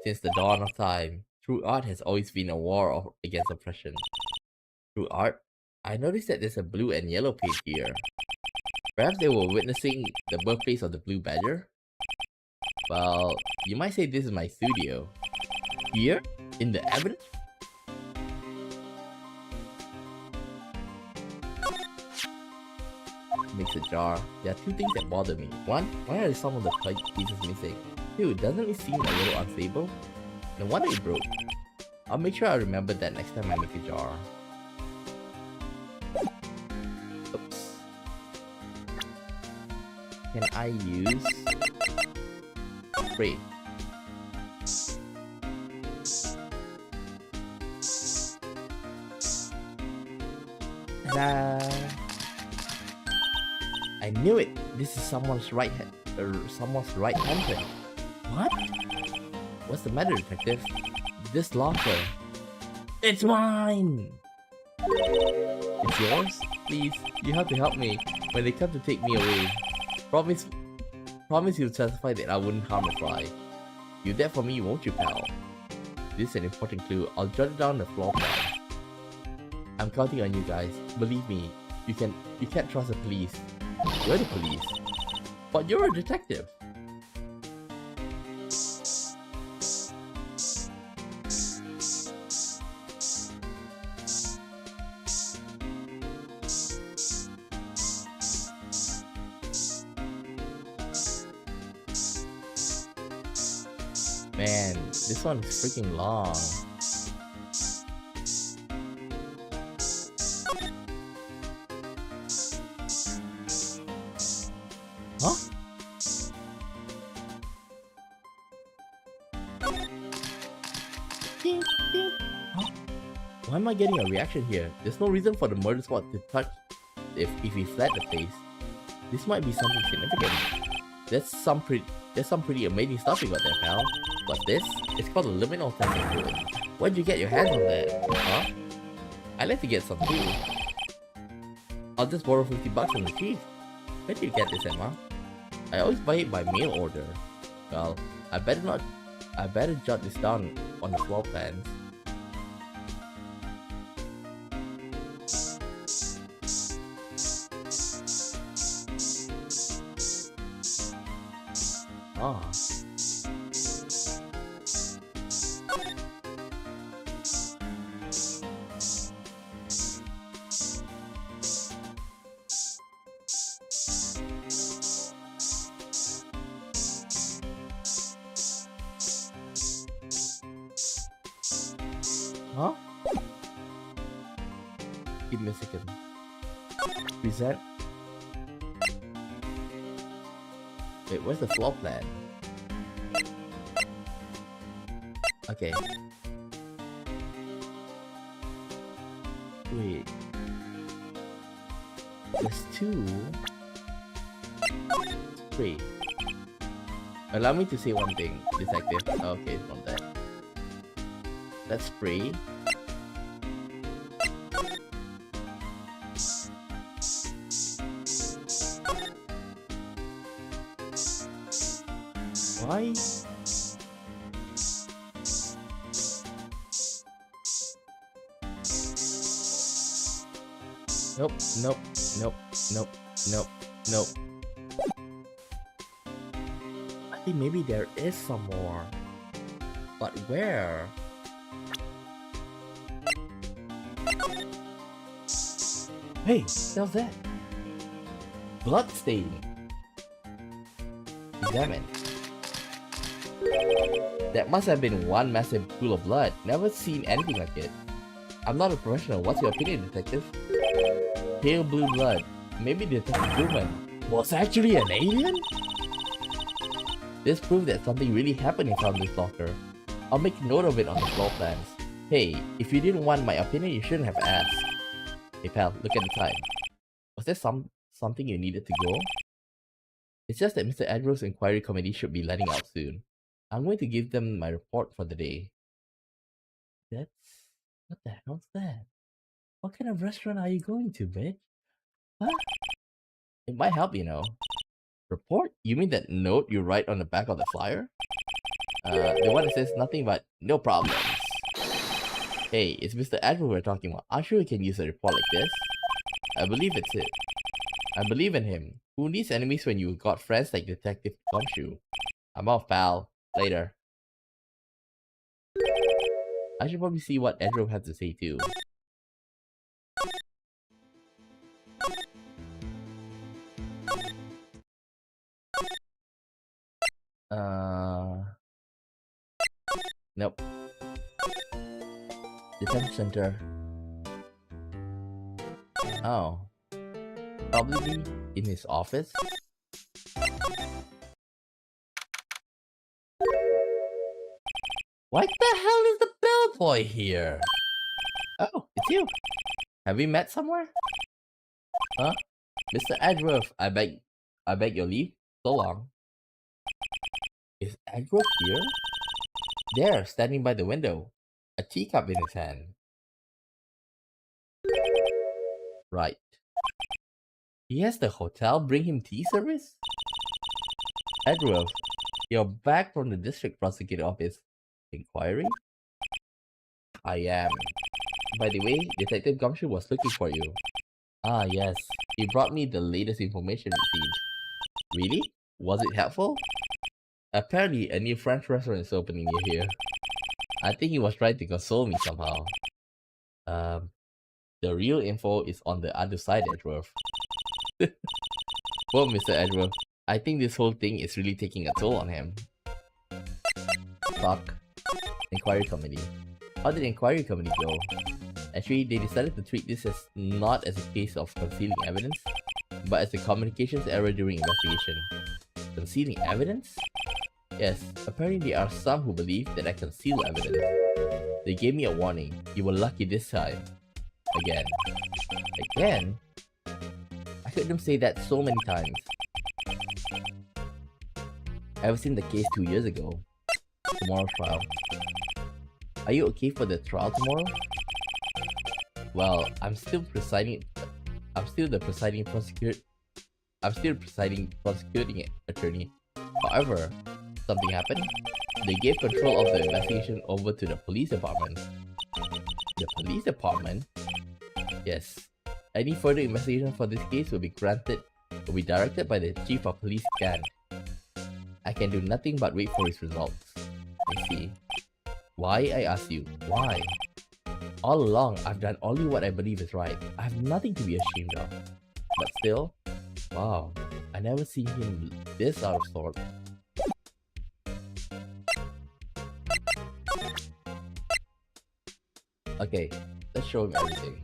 [SPEAKER 1] Since the dawn of time, true art has always been a war against oppression. Through art, I noticed that there's a blue and yellow paint here. Perhaps they were witnessing the birthplace of the blue badger? Well, you might say this is my studio. Here? In the evidence? Makes a jar. There are two things that bother me. One, why are some of the plate pieces missing? Two, doesn't it seem a little unstable? No wonder it broke. I'll make sure I remember that next time I make a jar. Oops. Can I use spray? Ta-da! I knew it! This is someone's right hand print. What? What's the matter, detective? This locker. It's mine! It's yours? Please, you have to help me when they come to take me away. Promise you'll testify that I wouldn't harm a fly. You that for me, won't you, pal? This is an important clue. I'll jot it down on the floor plan. I'm counting on you guys. Believe me, you can't trust the police. You're the police. But you're a detective. Man, this one is freaking long. Huh? Ding, ding. Huh? Why am I getting a reaction here? There's no reason for the murder squad to touch if he fled the place. This might be something significant. That's some pretty amazing stuff you got there, pal. What's this? It's called a liminal testing fluid. Where'd you get your hands on that? Huh? I'd like to get some too. I'll just borrow $50 from the chief. Where did you get this, Emma? I always buy it by mail order. Well, I better jot this down on the floor plans. Ah. Huh? Give me a second. Present. Wait, where's the floor plan? Okay. Wait. There's two. Three. Allow me to say one thing, detective. Okay, it's not that. That's spray. Why? Nope, nope, nope, nope, nope, nope. I think maybe there is some more. But where? Hey, how's that? Blood stain. Examine. That must have been one massive pool of blood. Never seen anything like it. I'm not a professional. What's your opinion, detective? Pale blue blood. Maybe Detective Truman was actually an alien? This proves that something really happened inside this locker. I'll make note of it on the floor plans. Hey, if you didn't want my opinion, you shouldn't have asked. Hey pal, look at the time. Was there something you needed to go? It's just that Mr. Admiral's inquiry committee should be letting out soon. I'm going to give them my report for the day. That's... What the hell's that? What kind of restaurant are you going to, bitch? Huh? It might help, you know. Report? You mean that note you write on the back of the flyer? The one that says nothing but no problems. Hey, it's Mr. Admiral we're talking about. I'm sure we can use a report like this. I believe it's it. I believe in him. Who needs enemies when you got friends like Detective Gumshoe? I'm off, pal. Later. I should probably see what Admiral has to say too. Nope. Detention center. Oh. Probably in his office? What the hell is the bellboy here? Oh, it's you. Have we met somewhere? Huh? Mr. Edgeworth, I beg your leave. So long. Is Edgeworth here? There, standing by the window. A teacup in his hand. Right. He has the hotel bring him tea service? Edgeworth, you're back from the district prosecutor office. Inquiry? I am. By the way, Detective Gumshoe was looking for you. Ah, yes. He brought me the latest information received. Really? Was it helpful? Apparently, a new French restaurant is opening near here. I think he was trying to console me somehow. The real info is on the other side, Edgeworth. Well, Mr. Edgeworth, I think this whole thing is really taking a toll on him. Fuck. Inquiry committee. How did the inquiry committee go? Actually, they decided to treat this as not as a case of concealing evidence, but as a communications error during investigation. Concealing evidence? Yes, apparently there are some who believe that I conceal evidence. They gave me a warning. You were lucky this time. Again. Again? I heard them say that so many times. Ever since the case 2 years ago. Tomorrow's trial. Are you okay for the trial tomorrow? Well, I'm still the presiding prosecuting attorney. However, something happened. They gave control of the investigation over to the police department. The police department? Yes. Any further investigation for this case will be directed by the chief of police Gant. I can do nothing but wait for his results. I see. Why, I ask you? Why? All along, I've done only what I believe is right. I have nothing to be ashamed of. But still, wow, I never seen him this out of sorts. Okay, let's show him everything.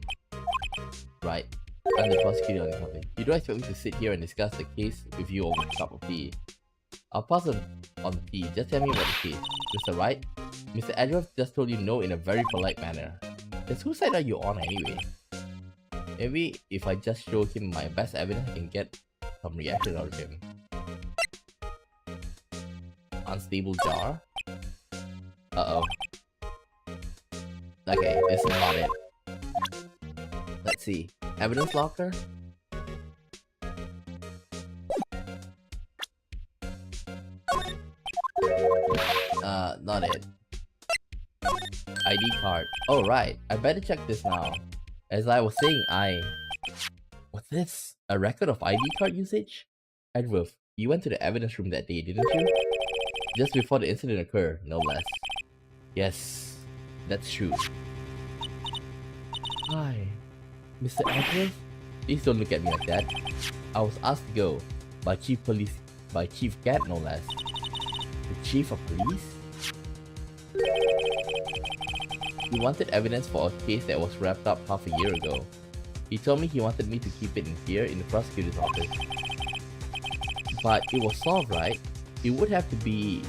[SPEAKER 1] Right, I'm the prosecutor on the topic. You don't expect me to sit here and discuss the case with you over a cup of tea. I'll pass on the tea, just tell me about the case. Mr. Wright? Mr. Edgeworth just told you no in a very polite manner. Just whose side are you on anyway? Maybe if I just show him my best evidence, I can get some reaction out of him. Unstable jar? Uh-oh. Okay, this is not it. Let's see. Evidence locker? Not it. ID card. Oh right, I better check this now. As I was saying, what's this? A record of ID card usage? Edgeworth, you went to the evidence room that day, didn't you? Just before the incident occurred, no less. Yes, that's true. Hi, Mr. Edgeworth? Please don't look at me like that. I was asked to go by Chief Gant, no less. The Chief of Police? He wanted evidence for a case that was wrapped up half a year ago. He told me he wanted me to keep it in here in the prosecutor's office. But it was solved, right? It would have to be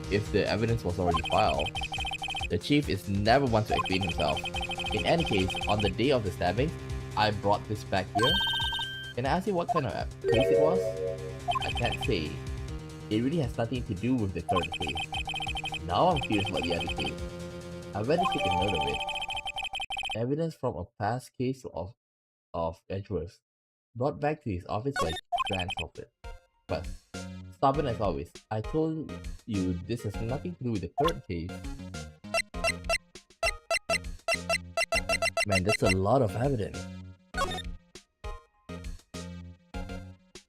[SPEAKER 1] if the evidence was already filed. The chief is never one to explain himself. In any case, on the day of the stabbing, I brought this back here. Can I ask you what kind of case it was? I can't say. It really has nothing to do with the current case. Now I'm curious about the other case. I better take a note of it. Evidence from a past case of Edgeworth, brought back to his office by Grant Hoppet. But, stubborn as always, I told you this has nothing to do with the current case. Man, that's a lot of evidence.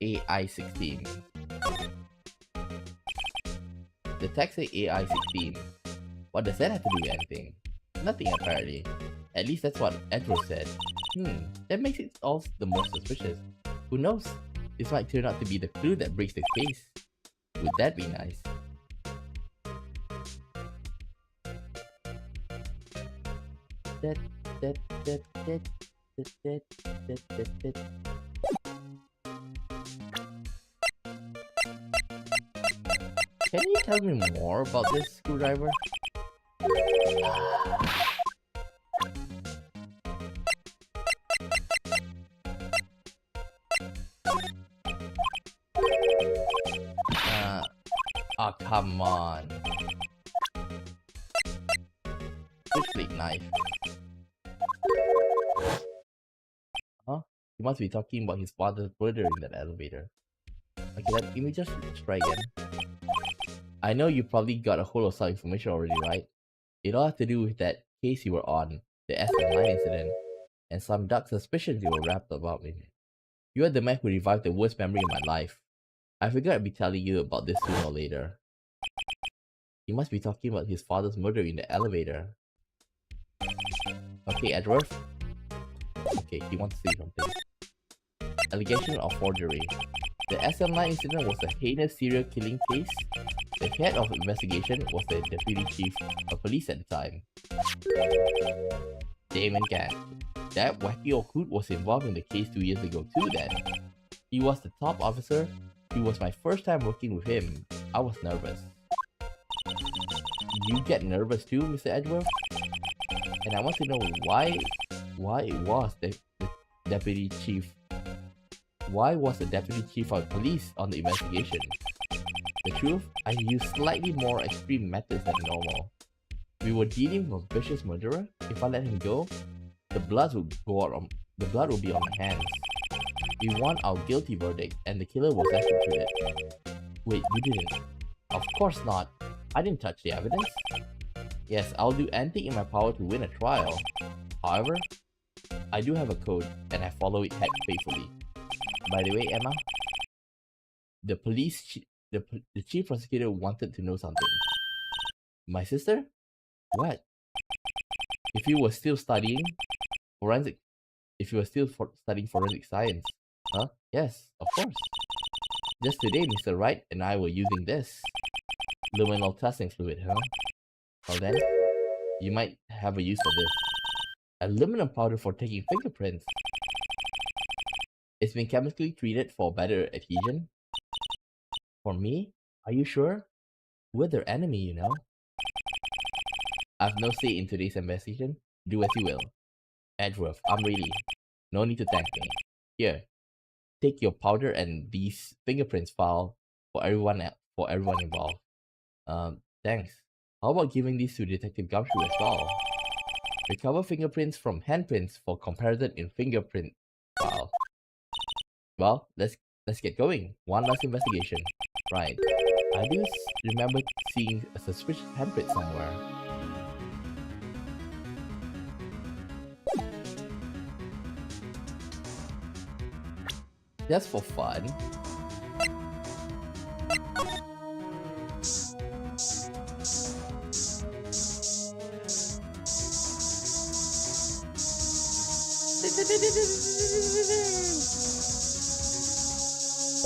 [SPEAKER 1] AI-16. The text say AI-16. What does that have to do with anything? Nothing apparently. At least that's what Edward said. That makes it all the more suspicious. Who knows? This might turn out to be the clue that breaks the case. Would that be nice? Can you tell me more about this screwdriver? Oh, come on. Switchblade knife. Huh? He must be talking about his father's murder in that elevator. Okay, let me just try again. I know you probably got a hold of some information already, right? It all had to do with that case you were on, the SM9 incident, and some dark suspicions you were wrapped about in it. You are the man who revived the worst memory in my life. I figured I'd be telling you about this sooner or later. He must be talking about his father's murder in the elevator. Okay, Edward. Okay, he wants to say something. Allegation of forgery. The SM9 incident was a heinous serial killing case. The head of investigation was the deputy chief of police at the time, Damon Gant. That wacky old coot was involved in the case 2 years ago too then. He was the top officer. It was my first time working with him. I was nervous. You get nervous too, Mr. Edgeworth? And I want to know why it was the deputy chief. Why was the deputy chief of police on the investigation? The truth, I used slightly more extreme methods than normal. We were dealing with a vicious murderer. If I let him go, the blood would be on my hands. We won our guilty verdict, and the killer was executed. Wait, you didn't? Of course not. I didn't touch the evidence. Yes, I'll do anything in my power to win a trial. However, I do have a code, and I follow it faithfully. By the way, Emma, the chief prosecutor wanted to know something. My sister? What? If you were still studying forensic science, huh? Yes, of course. Just today, Mr. Wright and I were using this luminol testing fluid, huh? Well then, you might have a use for this. Aluminum powder for taking fingerprints. It's been chemically treated for better adhesion. For me? Are you sure? We're their enemy, you know. I've no say in today's investigation. Do as you will. Edgeworth, I'm ready. No need to thank me. Here, take your powder and these fingerprints file for everyone involved. Thanks. How about giving these to Detective Gumshoe as well? Recover fingerprints from handprints for comparison in fingerprint file. Well, let's get going. One last investigation. Right. I do remember seeing a suspicious handprint somewhere. Just for fun.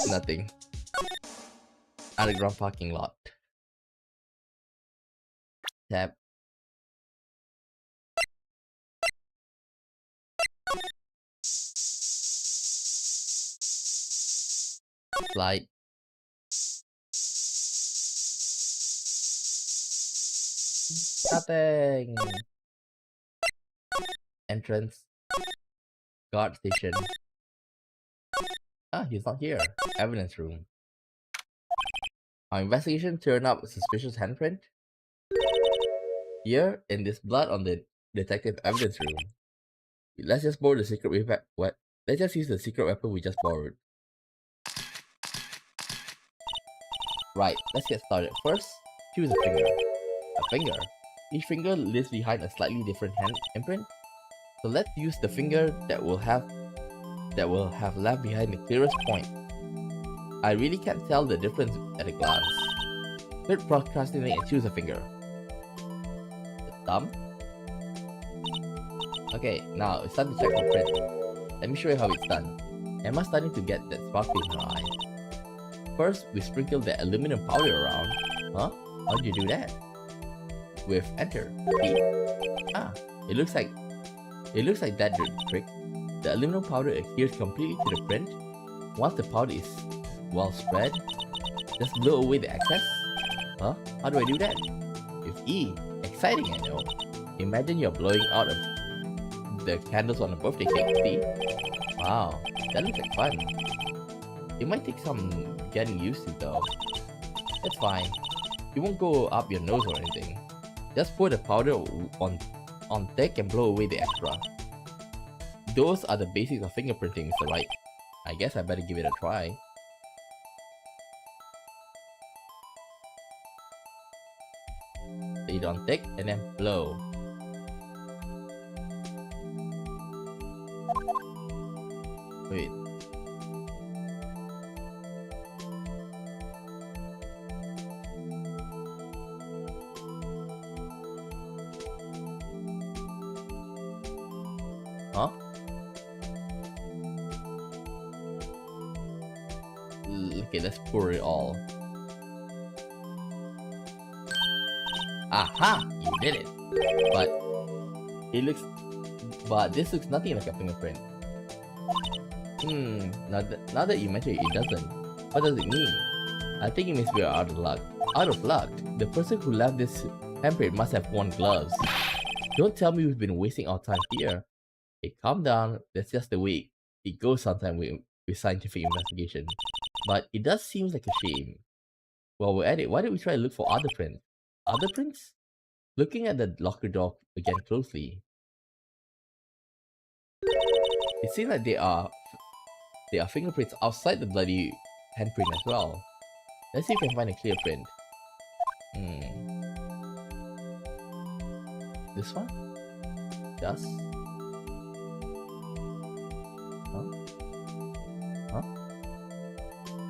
[SPEAKER 1] Nothing. Underground parking lot. Tab. Slide. Nothing. Entrance. Guard station. Ah, he's not here. Evidence room. Our investigation turned up a suspicious handprint here in this blood on the detective evidence room. Let's just borrow the secret weapon. What? Let's just use the secret weapon we just borrowed. Right, let's get started. First, choose a finger. A finger. Each finger lives behind a slightly different hand imprint. So let's use the finger that will have left behind the clearest point. I really can't tell the difference at a glance. Quit procrastinating and choose a finger. The thumb. Okay, now it's time to check the print. Let me show you how it's done. Emma's starting to get that sparkle in her eye. First, we sprinkle the aluminum powder around. Huh? How did you do that? With enter. See? Ah, it looks like that trick. The aluminum powder adheres completely to the print. Once the powder is well spread, just blow away the excess. Huh? How do I do that? With E. Exciting, I know. Imagine you're blowing out of the candles on a birthday cake, see? Wow, that looks like fun. It might take some getting used to though. That's fine. It won't go up your nose or anything. Just pour the powder on thick and blow away the extra. Those are the basics of fingerprinting, Mr. Wright. I guess I better give it a try. Lay it on thick and then blow. Wait. Huh? Okay, let's pour it all. Aha! You did it! But this looks nothing like a fingerprint. Now that you mention it, it doesn't. What does it mean? I think it means we are out of luck. Out of luck? The person who left this handprint must have worn gloves. Don't tell me we've been wasting our time here. Hey, calm down. That's just the way it goes sometimes with scientific investigation. But it does seem like a shame. While we're at it, why don't we try to look for other prints? Other prints? Looking at the locker door again closely. It seems like there are fingerprints outside the bloody handprint as well. Let's see if we can find a clear print. This one? Yes? Huh?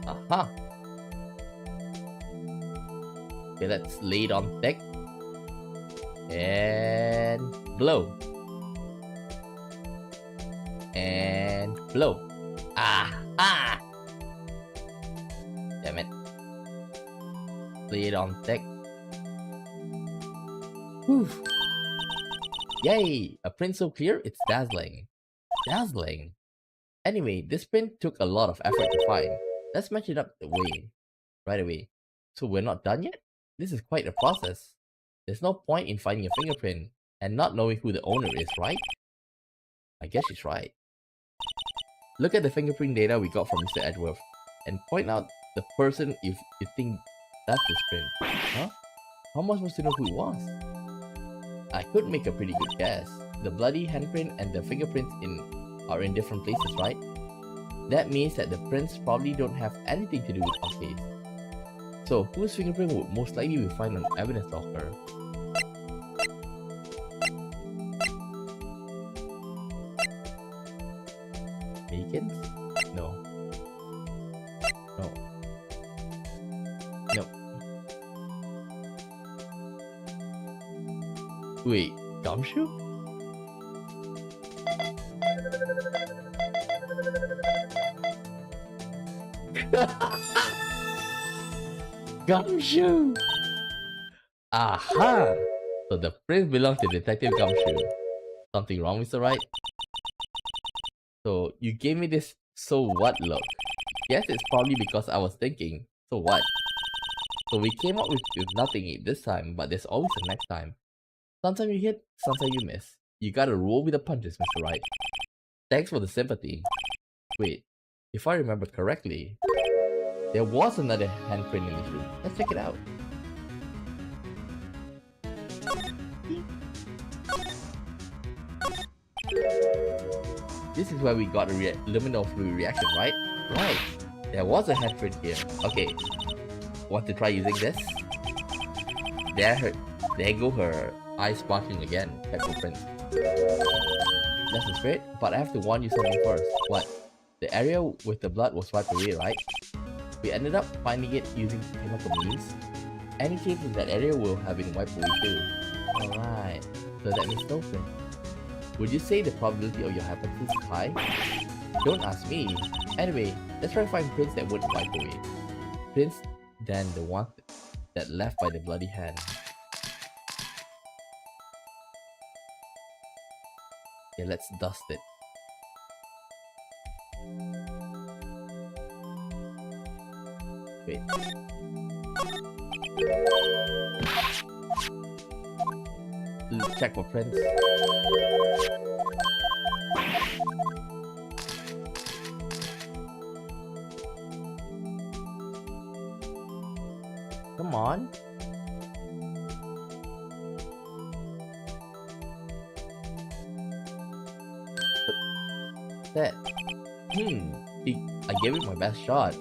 [SPEAKER 1] Aha! Okay, let's lay it on thick. And blow. And blow. Ah! Damn it. Lay it on thick. Whew. Yay! A print so clear, it's dazzling. Dazzling. Anyway, this print took a lot of effort to find. Let's match it up right away. So we're not done yet? This is quite a process. There's no point in finding a fingerprint and not knowing who the owner is, right? I guess she's right. Look at the fingerprint data we got from Mr. Edworth and point out the person if you think that's this print. Huh? How am I supposed to know who it was? I could make a pretty good guess. The bloody handprint and the fingerprints are in different places, right? That means that the prints probably don't have anything to do with our case. So, whose fingerprint would most likely we find on evidence locker? Megan's? No. Wait, Gumshoe? Gumshoe! Aha! So the prints belong to Detective Gumshoe. Something wrong, Mr. Wright? So you gave me this so what look. Yes, it's probably because I was thinking, so what? So we came up with nothing this time, but there's always a next time. Sometimes you hit, sometimes you miss. You gotta roll with the punches, Mr. Wright. Thanks for the sympathy. Wait, if I remember correctly, There was another handprint in this room. Let's check it out. This is where we got a luminol fluid reaction, right? Right. There was a handprint here. Okay. Want to try using this? There go her eyes sparkling again. Type of print. That's the spirit, but I have to warn you something first. What? The area with the blood was wiped away, right? We ended up finding it using chemical means. Any change in that area will have been wiped away too. Alright, so that means no print. Would you say the probability of your hypothesis is high? Don't ask me. Anyway, let's try to find prints that wouldn't wipe away. Prints than the ones that left by the bloody hand. Okay, let's dust it. Wait. Let's check for prints. Come on. That. I gave it my best shot.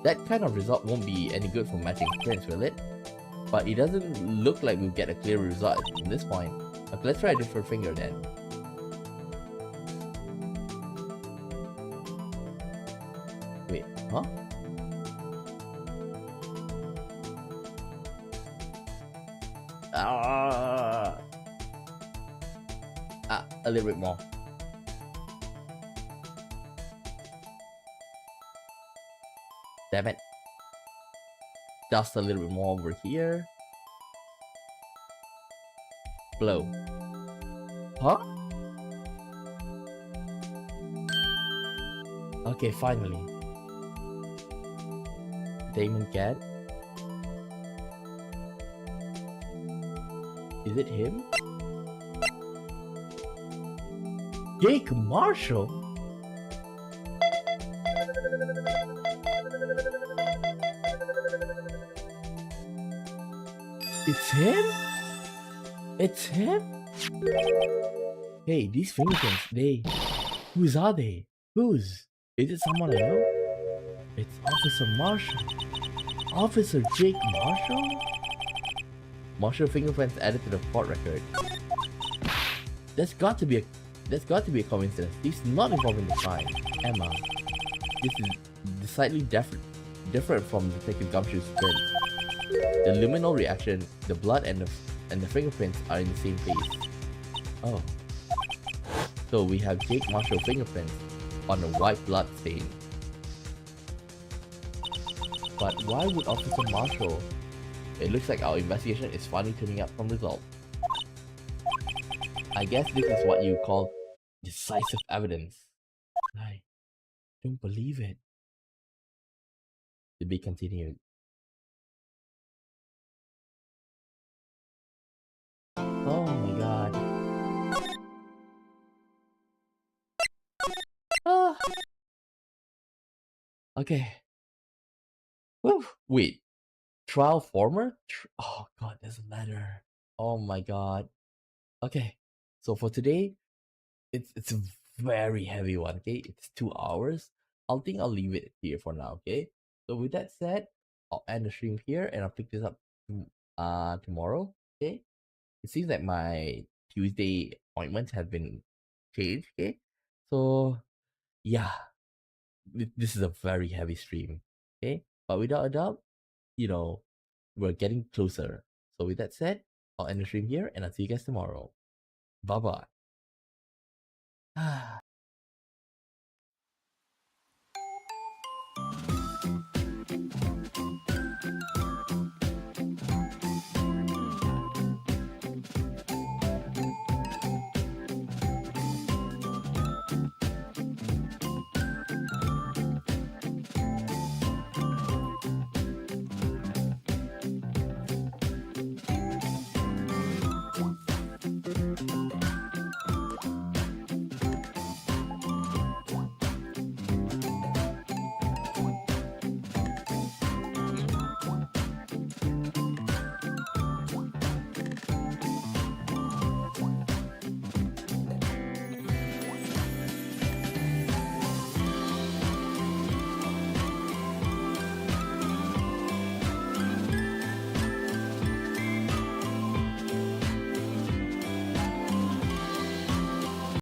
[SPEAKER 1] That kind of result won't be any good for matching prints, will it? But it doesn't look like we'll get a clear result at this point. Okay, let's try a different finger then. Wait, huh? A little bit more. Damn it. Dust a little bit more over here. Blow. Huh? Okay, finally. Damon Cat? Is it him? Jake Marshall? It's him? It's him? Hey, these fingerprints, whose are they? Whose? Is it someone I know? It's Officer Marshall. Officer Jake Marshall? Marshall fingerprints added to the court record. That's got to be a coincidence. He's not involved in the crime. Emma. This is decidedly different from Detective Gumshoe's print. The luminol reaction, the blood and the fingerprints are in the same place. Oh. So we have Jake Marshall fingerprints on a white blood stain. But why would Officer Marshall? It looks like our investigation is finally turning up some results. I guess this is what you call decisive evidence. I don't believe it. To be continued. Oh my god. Ah. Okay. Woo. Wait. Trial former? Oh god, there's a letter. Oh my god. Okay. So for today, it's a very heavy one, okay? It's 2 hours. I'll leave it here for now, okay? So with that said, I'll end the stream here and I'll pick this up tomorrow, okay? It seems like my Tuesday appointments have been changed, okay? So yeah, this is a very heavy stream, okay? But without a doubt, we're getting closer. So with that said, I'll end the stream here and I'll see you guys tomorrow. Bye bye.